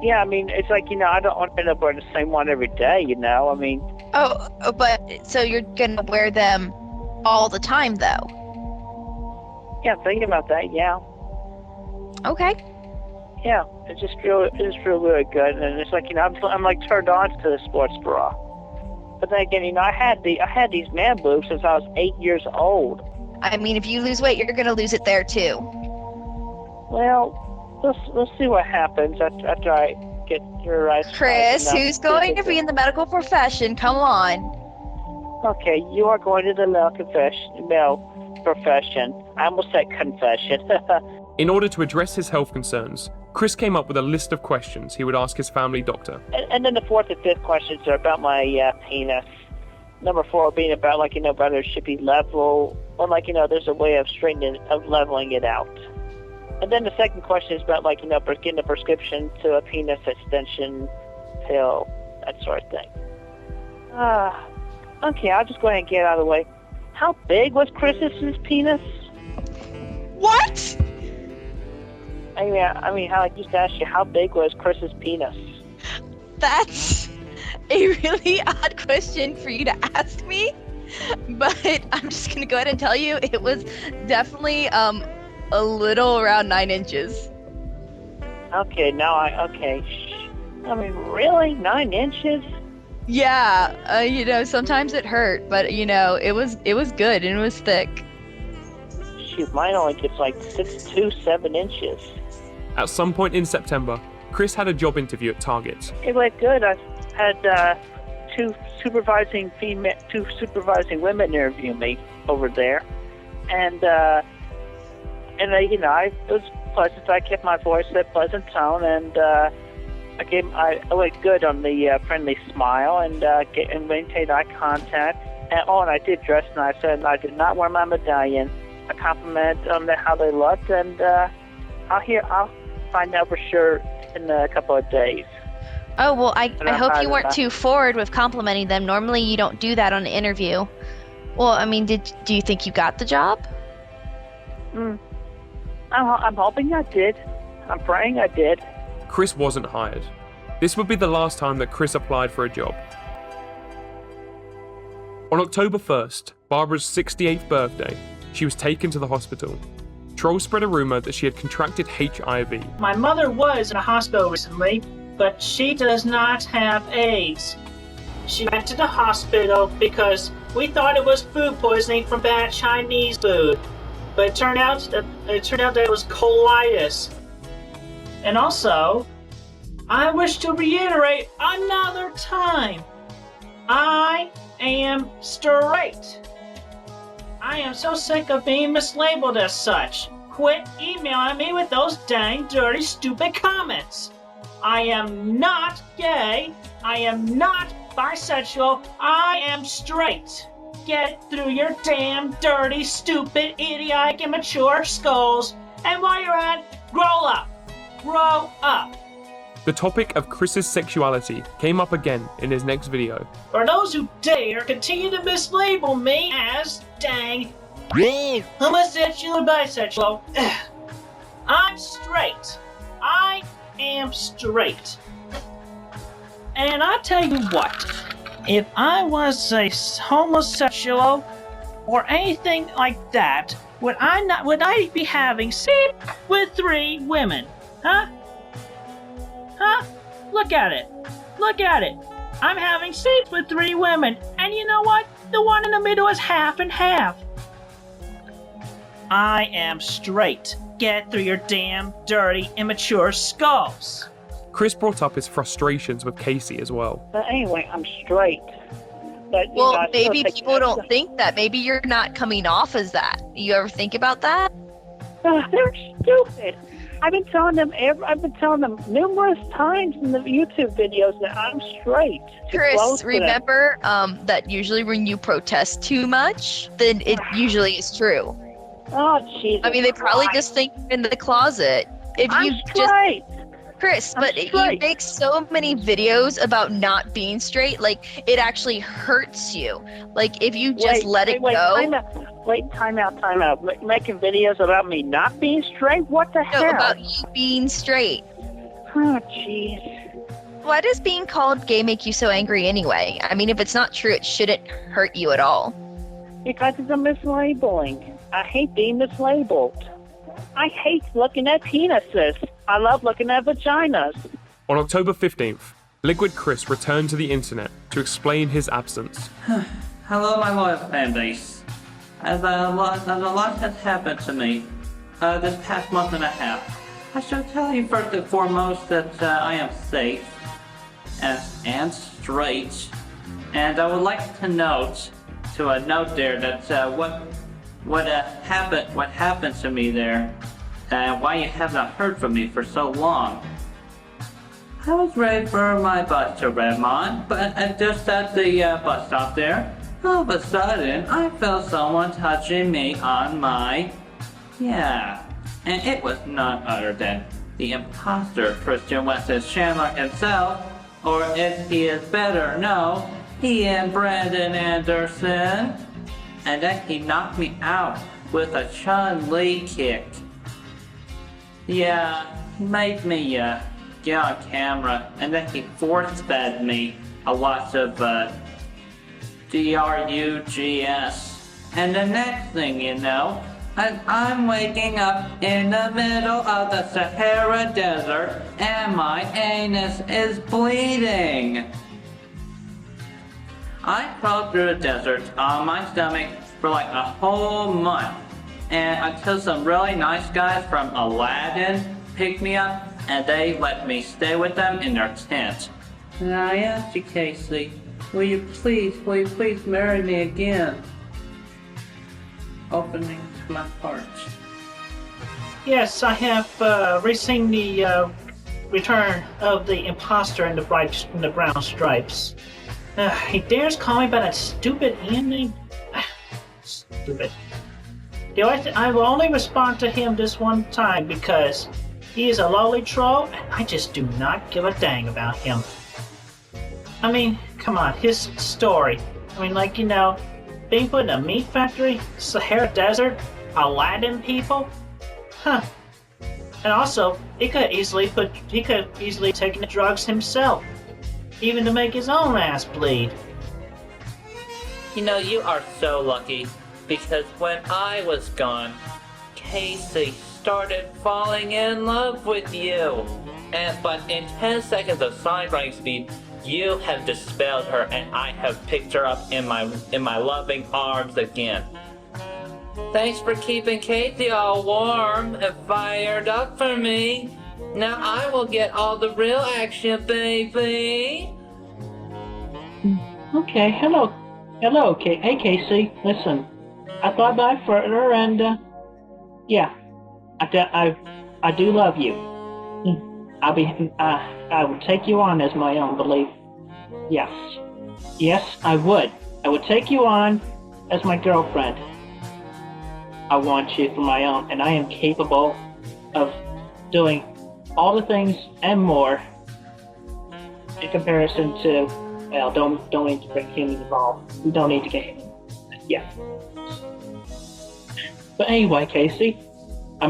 Yeah, I mean, it's like, you know, I don't want to end up wearing the same one every day, you know? I mean... Oh, but so you're going to wear them all the time, though? Yeah, thinking about that, yeah. Okay. Yeah, it just feels really good. And it's like, you know, I'm like turned on to the sports bra. But then again, you know, I had these man boobs since I was 8 years old. I mean, if you lose weight, you're going to lose it there, too. Well... Let's see what happens after I get your eyes. Chris, who's going to be in the medical profession? Come on. Okay, you are going to the medical profession. I almost said confession. In order to address his health concerns, Chris came up with a list of questions he would ask his family doctor. And then the 4th and 5th questions are about my penis. number 4 being about, like, whether it should be level, or, like, there's a way of leveling it out. And then the second question is about, like, getting a prescription to a penis extension pill, that sort of thing. Okay, I'll just go ahead and get it out of the way. How big was Chris's penis? What? I mean, I used to ask you, how big was Chris's penis? That's a really odd question for you to ask me, but I'm just gonna go ahead and tell you it was definitely a little around 9 inches. Okay, I mean, really? 9 inches? Yeah, sometimes it hurt, but it was good and it was thick. Shoot, mine only gets like 7 inches. At some point in September, Chris had a job interview at Target. It went good. I had two supervising women interview me over there, and it was pleasant. I kept my voice at pleasant tone, and I went good on the friendly smile and maintained eye contact. And I did dress nice, and I did not wear my medallion. A compliment on how they looked, and I'll find out for sure in a couple of days. Oh, well, I hope you weren't too forward with complimenting them. Normally you don't do that on an interview. Well, I mean, do you think you got the job? I'm hoping I did. I'm praying I did. Chris wasn't hired. This would be the last time that Chris applied for a job. On October 1st, Barbara's 68th birthday, she was taken to the hospital. Trolls spread a rumor that she had contracted HIV. My mother was in a hospital recently, but she does not have AIDS. She went to the hospital because we thought it was food poisoning from bad Chinese food, but it turned out that it was colitis. And also, I wish to reiterate another time, I am straight. I am so sick of being mislabeled as such. Quit emailing me with those dang dirty stupid comments. I am not gay. I am not bisexual. I am straight. Get through your damn dirty, stupid, idiotic, immature skulls. And while you're at it, grow up. Grow up. The topic of Chris's sexuality came up again in his next video. For those who dare continue to mislabel me as dang homosexual or bisexual, I'm straight. I am straight. And I tell you what, if I was a homosexual or anything like that, would I be having sex with 3 women? Huh? Look at it. Look at it. I'm having sex with 3 women, and you know what? The one in the middle is half and half. I am straight. Get through your damn dirty, immature skulls. Chris brought up his frustrations with Kacey as well. But anyway, I'm straight. But, well, maybe people don't think that. Maybe you're not coming off as that. You ever think about that? They're stupid. I've been telling them numerous times in the YouTube videos that I'm straight. Chris, remember that usually when you protest too much, then it usually is true. Oh, Jesus. I mean, they probably just think you're in the closet. If I'm you straight. Chris, but you make so many videos about not being straight, like, it actually hurts you. Like, if you just let it go. Time out. Making videos about me not being straight? What the hell? No, about you being straight. Oh, jeez. Why does being called gay make you so angry anyway? I mean, if it's not true, it shouldn't hurt you at all. Because it's a mislabeling. I hate being mislabeled. I hate looking at penises. I love looking at vaginas. On October 15th, Liquid Chris returned to the internet to explain his absence. Hello, my loyal fan base. As a lot has happened to me this past month and a half, I should tell you first and foremost that I am safe and straight, and I would like to note there that what happened to me there, why you have not heard from me for so long. I was ready for my bus to Redmond, but just at the bus stop there, all of a sudden, I felt someone touching me on my... Yeah. And it was none other than the imposter, Christian Weston Chandler himself, or if he is better known, he and Brandon Anderson. And then he knocked me out with a Chun-Li kick. Yeah, he made me get on camera, and then he force-fed me a lot of DRUGS. And the next thing you know, I'm waking up in the middle of the Sahara Desert, and my anus is bleeding. I crawled through the desert on my stomach for like a whole month, and until some really nice guys from Aladdin picked me up, and they let me stay with them in their tent. And I asked you, Kacey, will you please marry me again? Opening to my heart. Yes, I have seen the return of the imposter in the brown stripes. He dares call me by that stupid ending. Stupid. I will only respond to him this one time because he is a lowly troll, and I just do not give a dang about him. I mean, come on, his story. I mean, like, you know, being put in a meat factory, Sahara Desert, Aladdin people? Huh. And also, he could easily taken the drugs himself, even to make his own ass bleed. You know, you are so lucky, because when I was gone, Kacey started falling in love with you. But in 10 seconds of songwriting speed, you have dispelled her, and I have picked her up in my loving arms again. Thanks for keeping Kacey all warm and fired up for me. Now I will get all the real action, baby. Okay, hello, hey Kacey, listen, I thought back further and, yeah, I do love you. I would take you on as my own, believe. Yes, I would take you on as my girlfriend. I want you for my own, and I am capable of doing all the things and more in comparison to, well, don't need to bring him involved. We don't need to get him. Yeah. But anyway, Kacey, I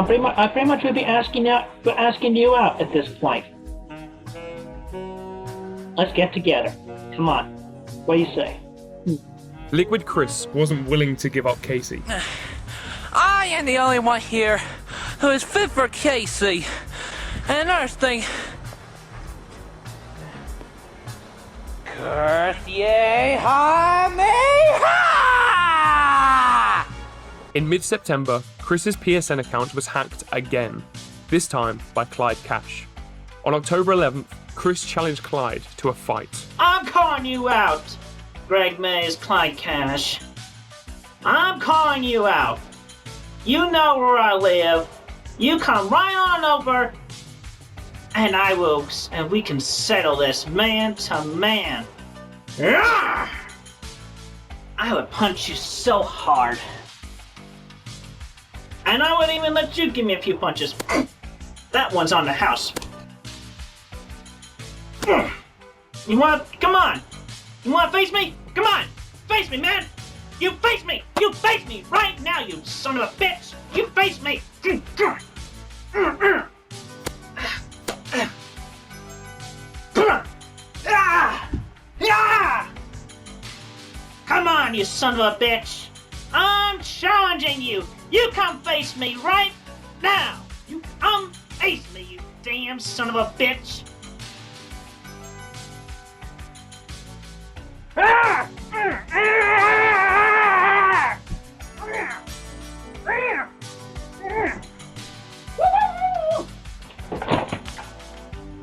pretty much would be asking you out at this point. Let's get together. Come on. What do you say? Liquid Chris wasn't willing to give up Kacey. I am the only one here who is fit for Kacey. And another thing... Curse ye ha! In mid-September, Chris's PSN account was hacked again, this time by Clyde Cash. On October 11th, Chris challenged Clyde to a fight. I'm calling you out, Greg Mays, Clyde Cash. I'm calling you out. You know where I live. You come right on over, and we can settle this man to man. I would punch you so hard. And I wouldn't even let you give me a few punches. That one's on the house. Come on! You wanna face me? Come on! Face me, man! You face me! You face me right now, you son of a bitch! You face me! Come on, you son of a bitch! I'm challenging you! You come face me right now! You come face me, you damn son of a bitch!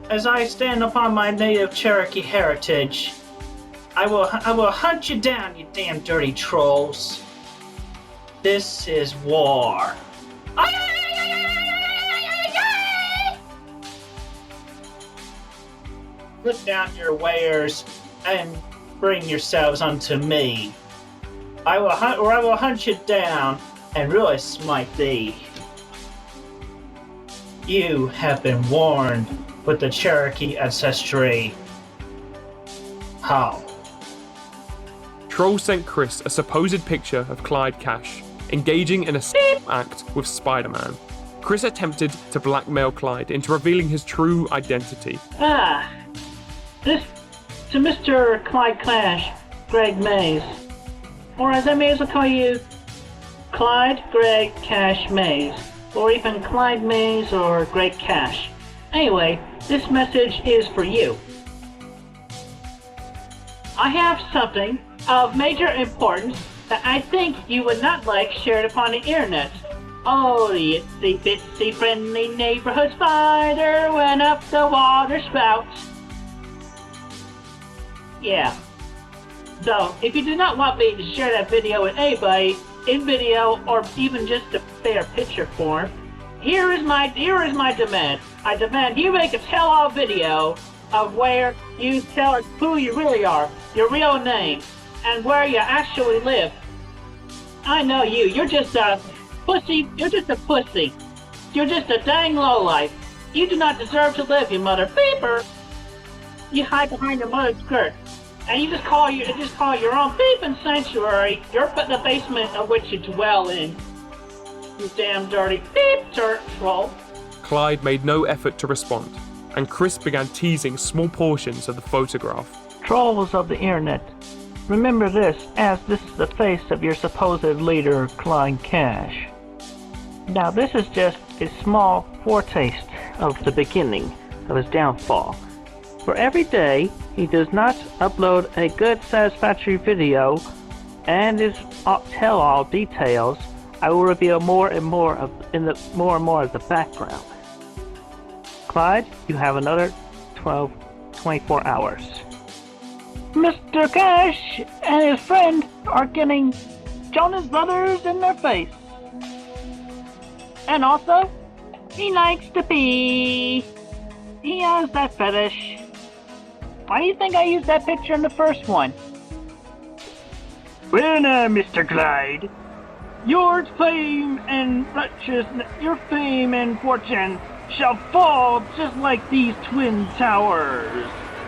As I stand upon my native Cherokee heritage, I will hunt you down, you damn dirty trolls. This is war. Put down your wares and bring yourselves unto me. I will hunt you down and really smite thee. You have been warned with the Cherokee ancestry. How? Troll sent Chris a supposed picture of Clyde Cash engaging in a act with Spider-Man. Chris attempted to blackmail Clyde into revealing his true identity. This to Mr. Clyde Cash, Greg Mays. Or as I may as well call you, Clyde Greg Cash Mays. Or even Clyde Mays or Greg Cash. Anyway, this message is for you. I have something of major importance that I think you would not like shared upon the internet. Oh, the itsy bitsy friendly neighborhood spider went up the water spout. Yeah. So, if you do not want me to share that video with anybody, in video or even just a fair picture form, here is my demand. I demand you make a tell-all video of where you tell us who you really are, your real name, and where you actually live. I know you. You're just a pussy. You're just a pussy. You're just a dang lowlife. You do not deserve to live, you mother beeper. You hide behind your mother's skirt, and you just call your own beeping sanctuary the basement of which you dwell in. You damn dirty beep dirt troll. Clyde made no effort to respond, and Chris began teasing small portions of the photograph. Trolls of the internet, remember this, as this is the face of your supposed leader, Clyde Cash. Now this is just a small foretaste of the beginning of his downfall. For every day he does not upload a good satisfactory video and his tell-all details, I will reveal more and more of the background. Clyde, you have another 24 hours. Mr. Cash and his friend are getting Jonas Brothers in their face. And also, he likes to pee. He has that fetish. Why do you think I used that picture in the first one? Well now, Mr. Clyde, your fame and fortune shall fall just like these twin towers.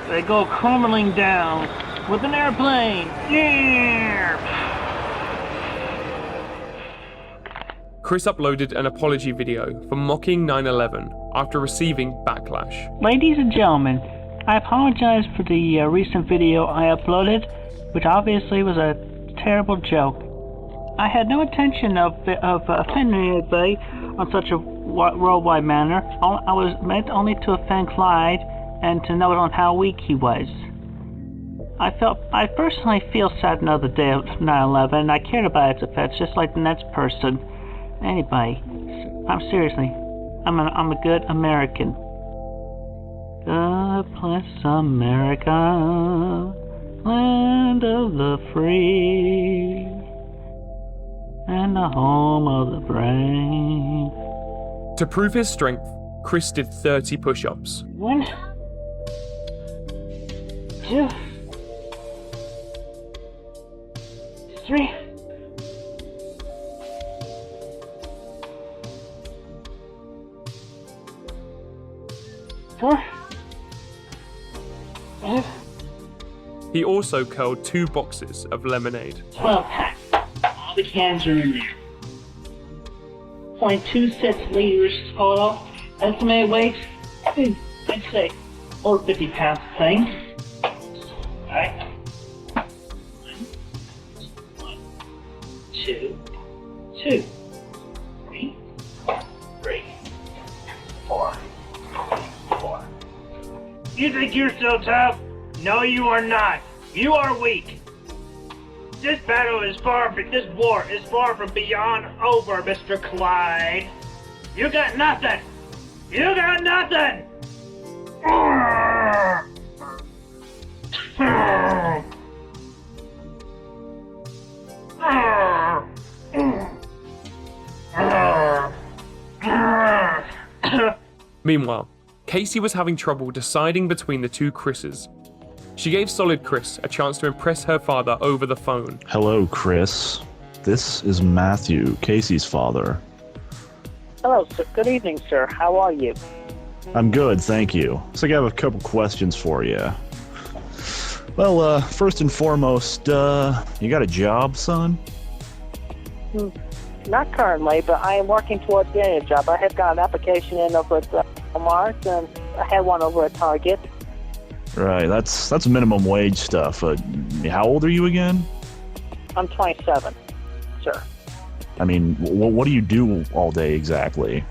They go crumbling down with an airplane. Yeah. Chris uploaded an apology video for mocking 9/11 after receiving backlash. Ladies and gentlemen, I apologize for the recent video I uploaded, which obviously was a terrible joke. I had no intention of offending anybody on such a worldwide manner. I was meant only to offend Clyde and to note on how weak he was. I personally feel sad another day of 9/11. I cared about its effects just like the next person. Anybody. I'm seriously. I'm a good American. God bless America, land of the free, and the home of the brave. To prove his strength, Chris did 30 push-ups. 1, 2, 3. 4, 5. He also curled 2 boxes of lemonade. 12 packs. All the cans are in there. 0.26 liters total. Estimated weight, I'd say over 50 pounds thing. Alright. 1, 2, 3, 4. You think you're so tough? No, you are not. You are weak. This battle is this war is far from beyond over, Mr. Clyde. You got nothing. You got nothing. Meanwhile, Kacey was having trouble deciding between the two Chris's. She gave Solid Chris a chance to impress her father over the phone. Hello, Chris. This is Matthew, Kacey's father. Hello, sir. Good evening, sir. How are you? I'm good, thank you. So I have a couple questions for you. Well, first and foremost, you got a job, son? Not currently, but I am working towards getting a job. I have got an application in over at Walmart, and I had one over at Target. Right, that's minimum wage stuff. How old are you again? I'm 27, sir. I mean, what do you do all day exactly?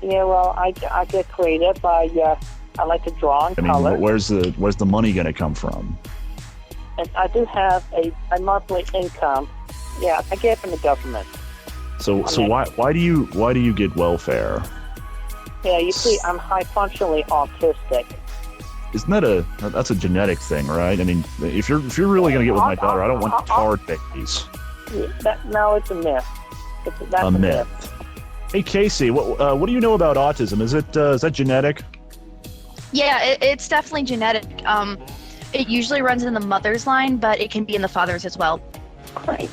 Yeah, well, I get creative. I like to draw and color. I mean, where's the money going to come from? And I do have a monthly income. Yeah, I get it from the government. So why do you get welfare? Yeah, you see, I'm high functionally autistic. Isn't that's a genetic thing, right? I mean, if you're really gonna get with my daughter, I don't want tar babies. No, it's a myth. That's a myth. Hey, Kacey, what do you know about autism? Is that genetic? Yeah, it's definitely genetic. It usually runs in the mother's line, but it can be in the father's as well. Great.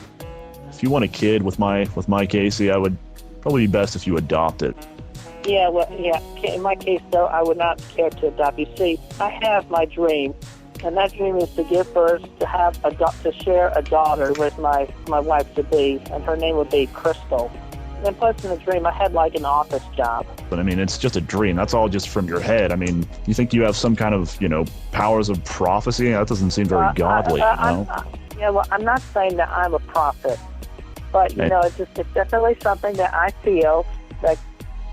If you want a kid with my Kacey, I would probably be best if you adopt it. Yeah, well, yeah. In my case, though, I would not care to adopt. You see, I have my dream, and that dream is to give birth, to share a daughter with my wife to be, and her name would be Crystal. And then plus in the dream, I had like an office job. But I mean, it's just a dream. That's all just from your head. I mean, you think you have some kind of, powers of prophecy? That doesn't seem very godly, Yeah, well, I'm not saying that I'm a prophet, but it's definitely something that I feel that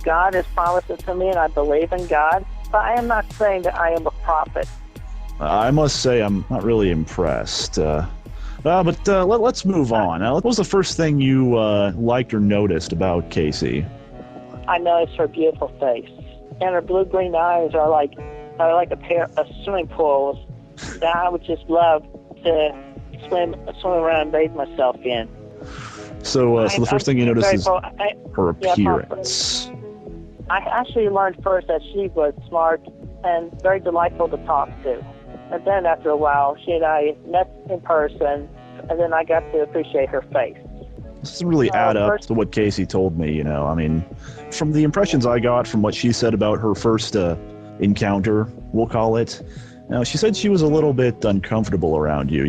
God has promised it to me, and I believe in God. But I am not saying that I am a prophet. I must say I'm not really impressed. But let's move on. What was the first thing you liked or noticed about Kacey? I noticed her beautiful face, and her blue-green eyes are like a pair of swimming pools that I would just love to swim around and bathe myself in. So the first thing you noticed is her appearance. I actually learned first that she was smart and very delightful to talk to. And then after a while, she and I met in person, and then I got to appreciate her face. This doesn't really add up to what Kacey told me, I mean, from the impressions I got from what she said about her first encounter, we'll call it, she said she was a little bit uncomfortable around you,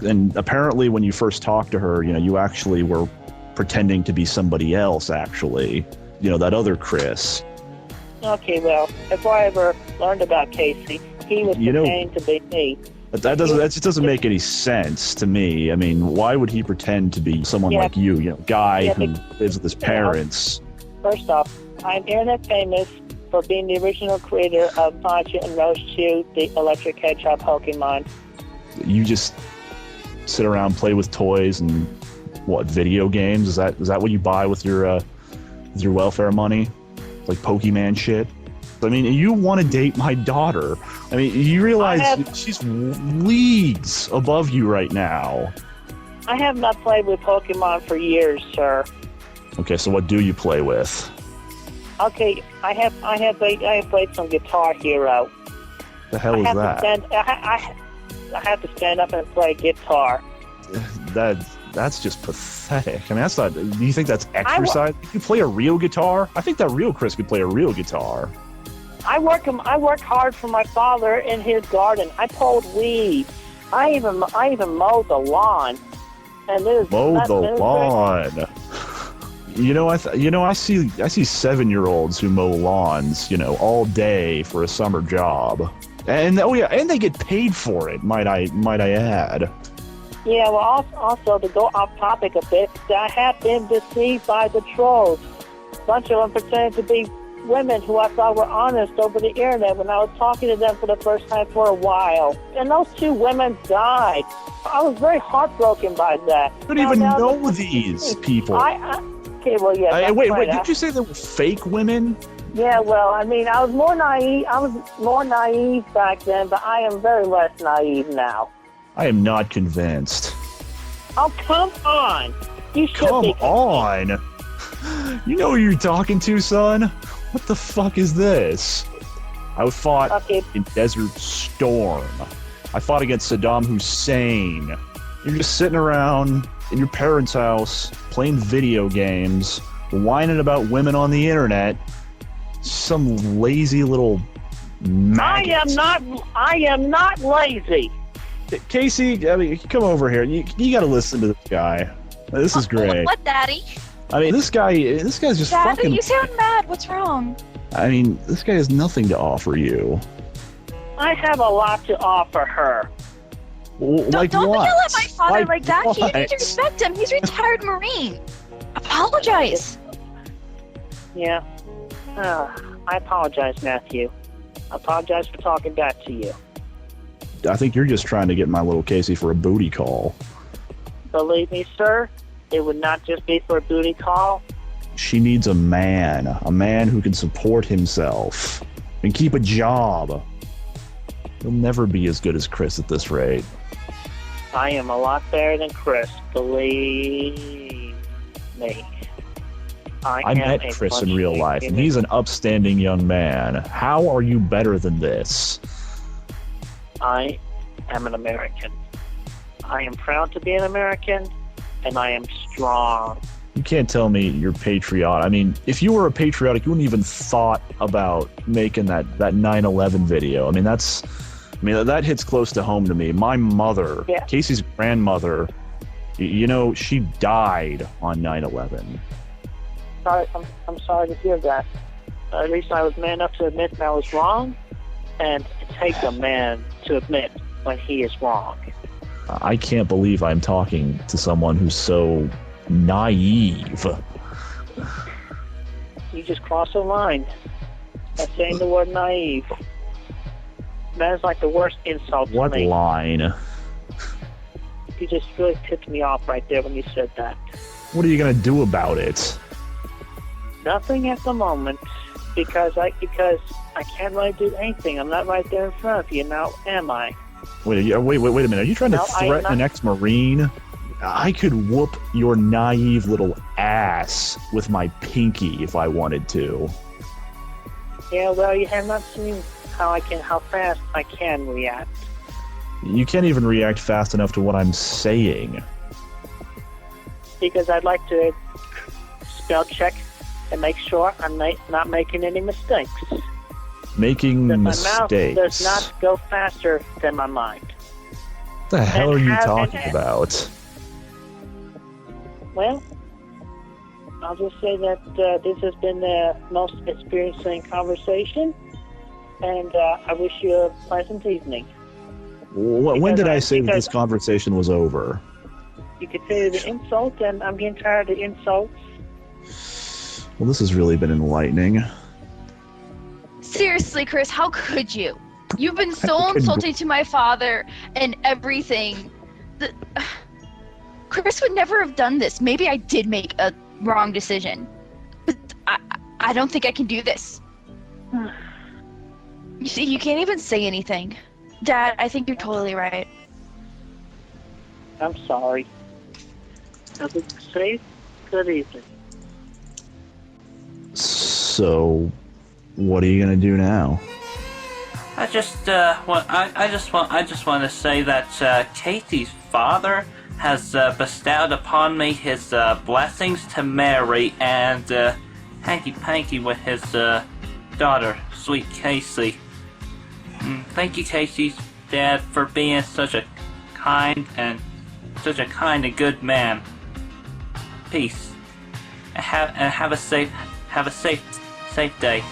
And apparently when you first talked to her, you actually were pretending to be somebody else, actually. That other Chris. Okay, well, if I ever learned about Kacey, he was pretending to be me. But that just doesn't make any sense to me. I mean, why would he pretend to be someone like you, guy who lives with his parents? First off, I'm internet famous for being the original creator of Sonichu and Roschu, the electric hedgehog Pokemon. You just sit around, play with toys and video games? Is that what you buy with your welfare money? Like Pokemon shit? I mean, you want to date my daughter. I mean, you realize she's leagues above you right now. I have not played with Pokemon for years, sir. Okay, so what do you play with? Okay, I have played some Guitar Hero. The hell is that? I have to stand up and play guitar. That's just pathetic. I mean, that's not. Do you think that's exercise? You can play a real guitar? I think that real Chris could play a real guitar. I work hard for my father in his garden. I pulled weeds. I even mowed the lawn. And mowed the lawn. I see 7-year-olds who mow lawns, all day for a summer job. And and they get paid for it, might I add. Yeah, well, also to go off topic a bit, I have been deceived by the trolls. A bunch of them pretended to be women who I thought were honest over the internet when I was talking to them for the first time for a while. And those 2 women died. I was very heartbroken by that. I don't even know these people. Okay, well, yeah. Wait, did you say they were fake women? Yeah, well, I mean, I was more naive back then, but I am very less naive now. I am not convinced. Oh, come on. You should Come on. You know who you're talking to, son? What the fuck is this? I fought in Desert Storm. I fought against Saddam Hussein. You're just sitting around in your parents' house, playing video games, whining about women on the internet. Some lazy little maggot. I am not lazy. Kacey, I mean, come over here. You gotta listen to this guy. This is great. What, Daddy? I mean, this guy's just Daddy, fucking... you sound mad. What's wrong? I mean, this guy has nothing to offer you. I have a lot to offer her. Well, like don't what? yell at my father like that. what? You need to respect him. He's a retired Marine. Apologize. Yeah. I apologize, Matthew. I apologize for talking back to you. I think you're just trying to get my little Kacey for a booty call. Believe me, sir, it would not just be for a booty call. She needs a man who can support himself and keep a job. He'll never be as good as Chris at this rate. I am a lot better than Chris, believe me. I met Chris in real life, and he's an upstanding young man. How are you better than this? I am an American. I am proud to be an American, and I am strong. You can't tell me you're patriotic. I mean, if you were a patriotic, you wouldn't even thought about making that 9/11 video. I mean, that hits close to home to me. My mother, yeah. Kacey's grandmother, you know, she died on 9/11. I'm sorry to hear that. At least I was man enough to admit that I was wrong, and it takes a man to admit when he is wrong. I can't believe I'm talking to someone who's so naive. You just crossed a line by saying the word naive. That is like the worst insult to me. What line? You just really tipped me off right there when you said that. What are you gonna do about it? Nothing at the moment, because I can't really do anything. I'm not right there in front of you now, am I? Wait a minute. Are you trying to threaten an ex-Marine? I could whoop your naive little ass with my pinky if I wanted to. Yeah, well, you have not seen how fast I can react. You can't even react fast enough to what I'm saying. Because I'd like to spell check and make sure I'm not making any mistakes. Making mistakes? My mouth does not go faster than my mind. What the hell are you talking about? Well, I'll just say that this has been the most experiencing conversation, and I wish you a pleasant evening. When did I say that this conversation was over? You could say the insult, and I'm getting tired of insults. Well, this has really been enlightening. Seriously, Chris, how could you? You've been so insulting to my father and everything. Chris would never have done this. Maybe I did make a wrong decision. But I don't think I can do this. You see, you can't even say anything. Dad, I think you're totally right. I'm sorry. Have a safe, good evening. So, what are you gonna do now? I just want to say that Kacey's father has bestowed upon me his blessings to marry and hanky-panky with his daughter, sweet Kacey. Thank you, Kacey's dad, for being such a kind and good man. Peace. And have a safe day.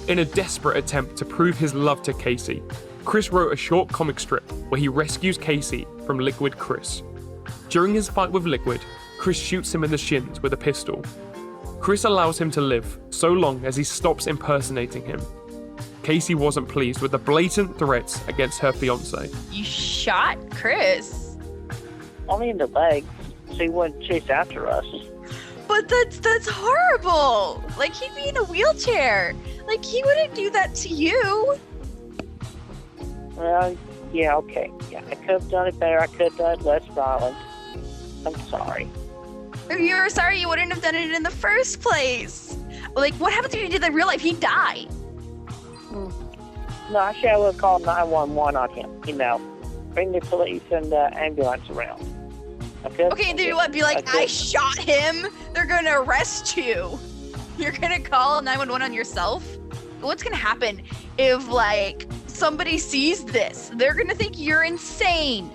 In a desperate attempt to prove his love to Kacey, Chris wrote a short comic strip where he rescues Kacey from Liquid Chris. During his fight with Liquid, Chris shoots him in the shins with a pistol. Chris allows him to live so long as he stops impersonating him. Kacey wasn't pleased with the blatant threats against her fiancé. You shot Chris? Only in the legs, so he wouldn't chase after us. But that's horrible! Like, he'd be in a wheelchair. Like, he wouldn't do that to you. Well, yeah, okay. Yeah, I could have done it better. I could have done it less violent. I'm sorry. You're sorry you wouldn't have done it in the first place. Like, what happens if you did that in real life? He'd die. No, actually, I would call 911 on him. You know, bring the police and the ambulance around. Okay. Okay, and then what? Be like, I shot him. They're gonna arrest you. You're gonna call 911 on yourself? What's gonna happen if, like, somebody sees this? They're gonna think you're insane.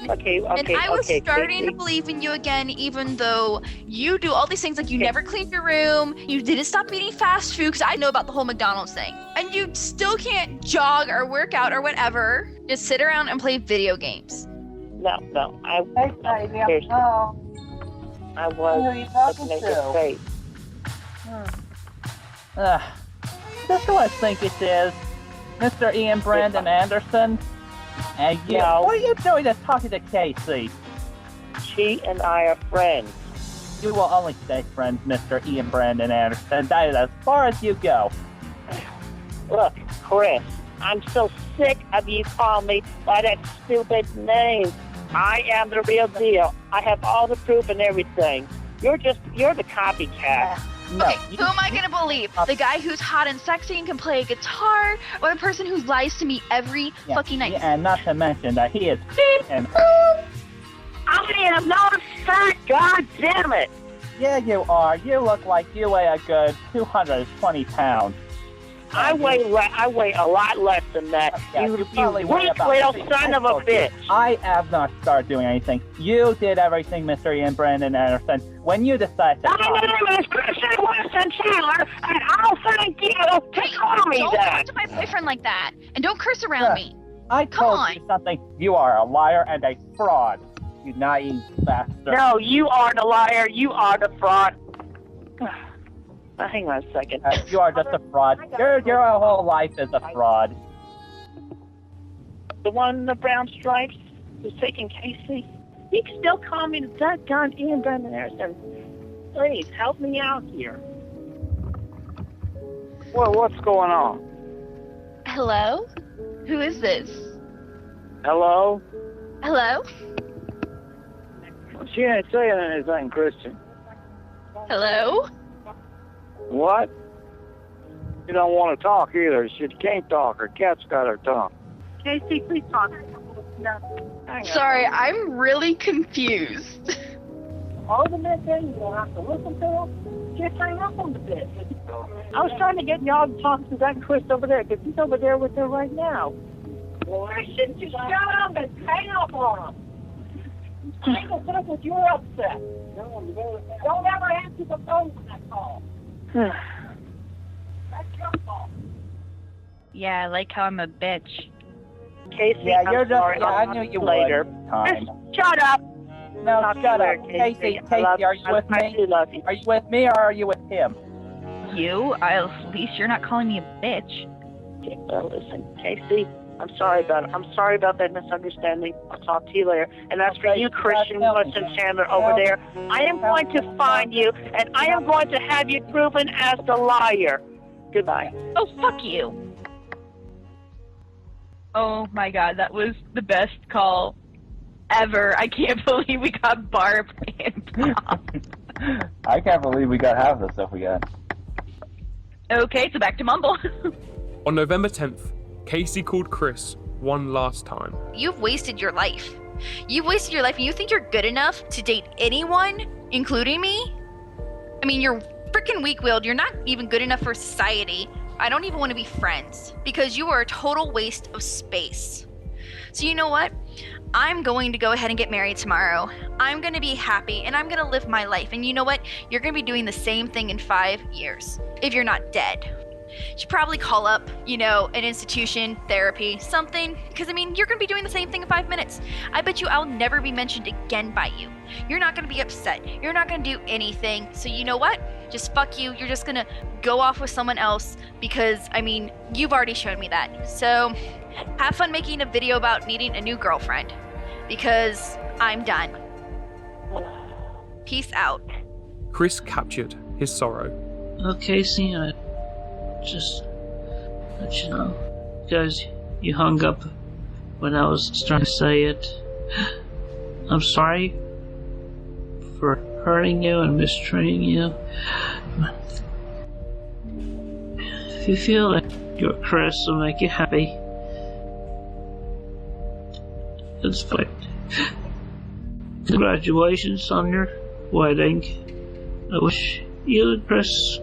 Okay. And I was starting to believe in you again, even though you do all these things, like you never cleaned your room, you didn't stop eating fast food, because I know about the whole McDonald's thing. And you still can't jog or work out or whatever. Just sit around and play video games. No. I was looking at your face. This who I think it is. Mr. Ian Brandon Anderson. And you, what are you doing that's talking to Kacey? She and I are friends. You will only stay friends, Mr. Ian Brandon Anderson. That is as far as you go. Look, Chris, I'm so sick of you calling me by that stupid name. I am the real deal. I have all the proof and everything. You're the copycat. No, okay, who am I gonna believe? The guy who's hot and sexy and can play a guitar, or the person who lies to me every fucking night? Yeah, and not to mention that he is and I am not fat, god damn it! Yeah, you are. You look like you weigh a good 220 pounds. I weigh a lot less than that. Yeah, you probably weigh weak about little 3. son of a bitch. I have not started doing anything. You did everything, Mr. Ian Brandon Anderson. When you decided to... My name is Christian Weston Chandler, and I'll thank you to call me don't that. talk to my boyfriend like that, and don't curse around me. I told you something. You are a liar and a fraud. You naive bastard. No, you are the liar. You are the fraud. Hang on a second. You are just a fraud. Your whole life is a fraud. The one in the brown stripes who's taking Kacey? You can still call me that gun Ian Brandon Anderson. Please, help me out here. Well, what's going on? Hello? Who is this? Hello? Hello? She ain't saying anything, Christian. Hello? What? You don't want to talk either. She can't talk. Her cat's got her tongue. Kacey, please talk. No. Sorry, I'm really confused. All the men say you don't have to listen to them. Just hang up on the bitch. I was trying to get y'all to talk to that Chris over there, because he's over there with her right now. Well, why shouldn't you shut up and hang up on him? Hang up because you're upset. Don't ever answer the phone when I call. That's your fault. Yeah, I like how I'm a bitch. Kacey, Yeah, you're I'm sorry. just. Yeah, I knew you later. would. Shut up. No, shut up. Kacey, are you with me? Are you with me or are you with him? You? At least you're not calling me a bitch. Okay, well, listen, Kacey, I'm sorry about that misunderstanding. I'll talk to you later. And as for you, Christian Weston Chandler over there, I am going to find you, and I am going to have you proven as the liar. Goodbye. Oh, fuck you. Oh my god, that was the best call ever. I can't believe we got Barb and Bob. I can't believe we got half the stuff we got. Okay, so back to Mumble. On November 10th, Kacey called Chris one last time. You've wasted your life. You've wasted your life, and you think you're good enough to date anyone, including me? I mean, you're freaking weak-willed. You're not even good enough for society. I don't even want to be friends because you are a total waste of space. So you know what? I'm going to go ahead and get married tomorrow. I'm going to be happy and I'm going to live my life. And you know what? You're going to be doing the same thing in 5 years if you're not dead. You should probably call up, an institution, therapy, something. Because, you're going to be doing the same thing in 5 minutes. I bet you I'll never be mentioned again by you. You're not going to be upset. You're not going to do anything. So you know what? Just fuck you. You're just going to go off with someone else because, you've already shown me that. So have fun making a video about needing a new girlfriend because I'm done. Peace out. Chris captured his sorrow. Okay, see, I just let you know, because you hung up when I was trying to say it. I'm sorry for hurting you and mistreating you. If you feel that your Chris will make you happy. That's fine. Congratulations on your wedding. I wish you and Chris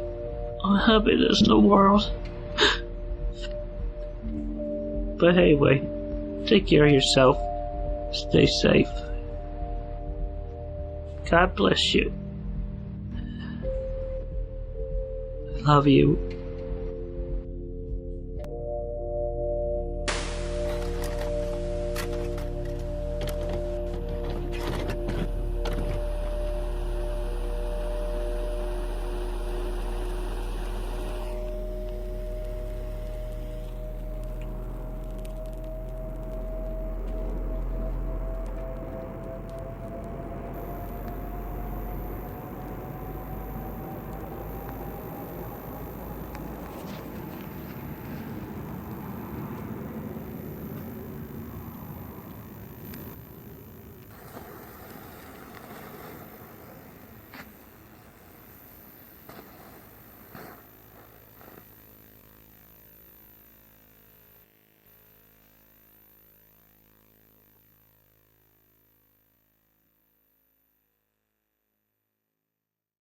all the happiness in the world. But anyway, take care of yourself. Stay safe. God bless you. I love you.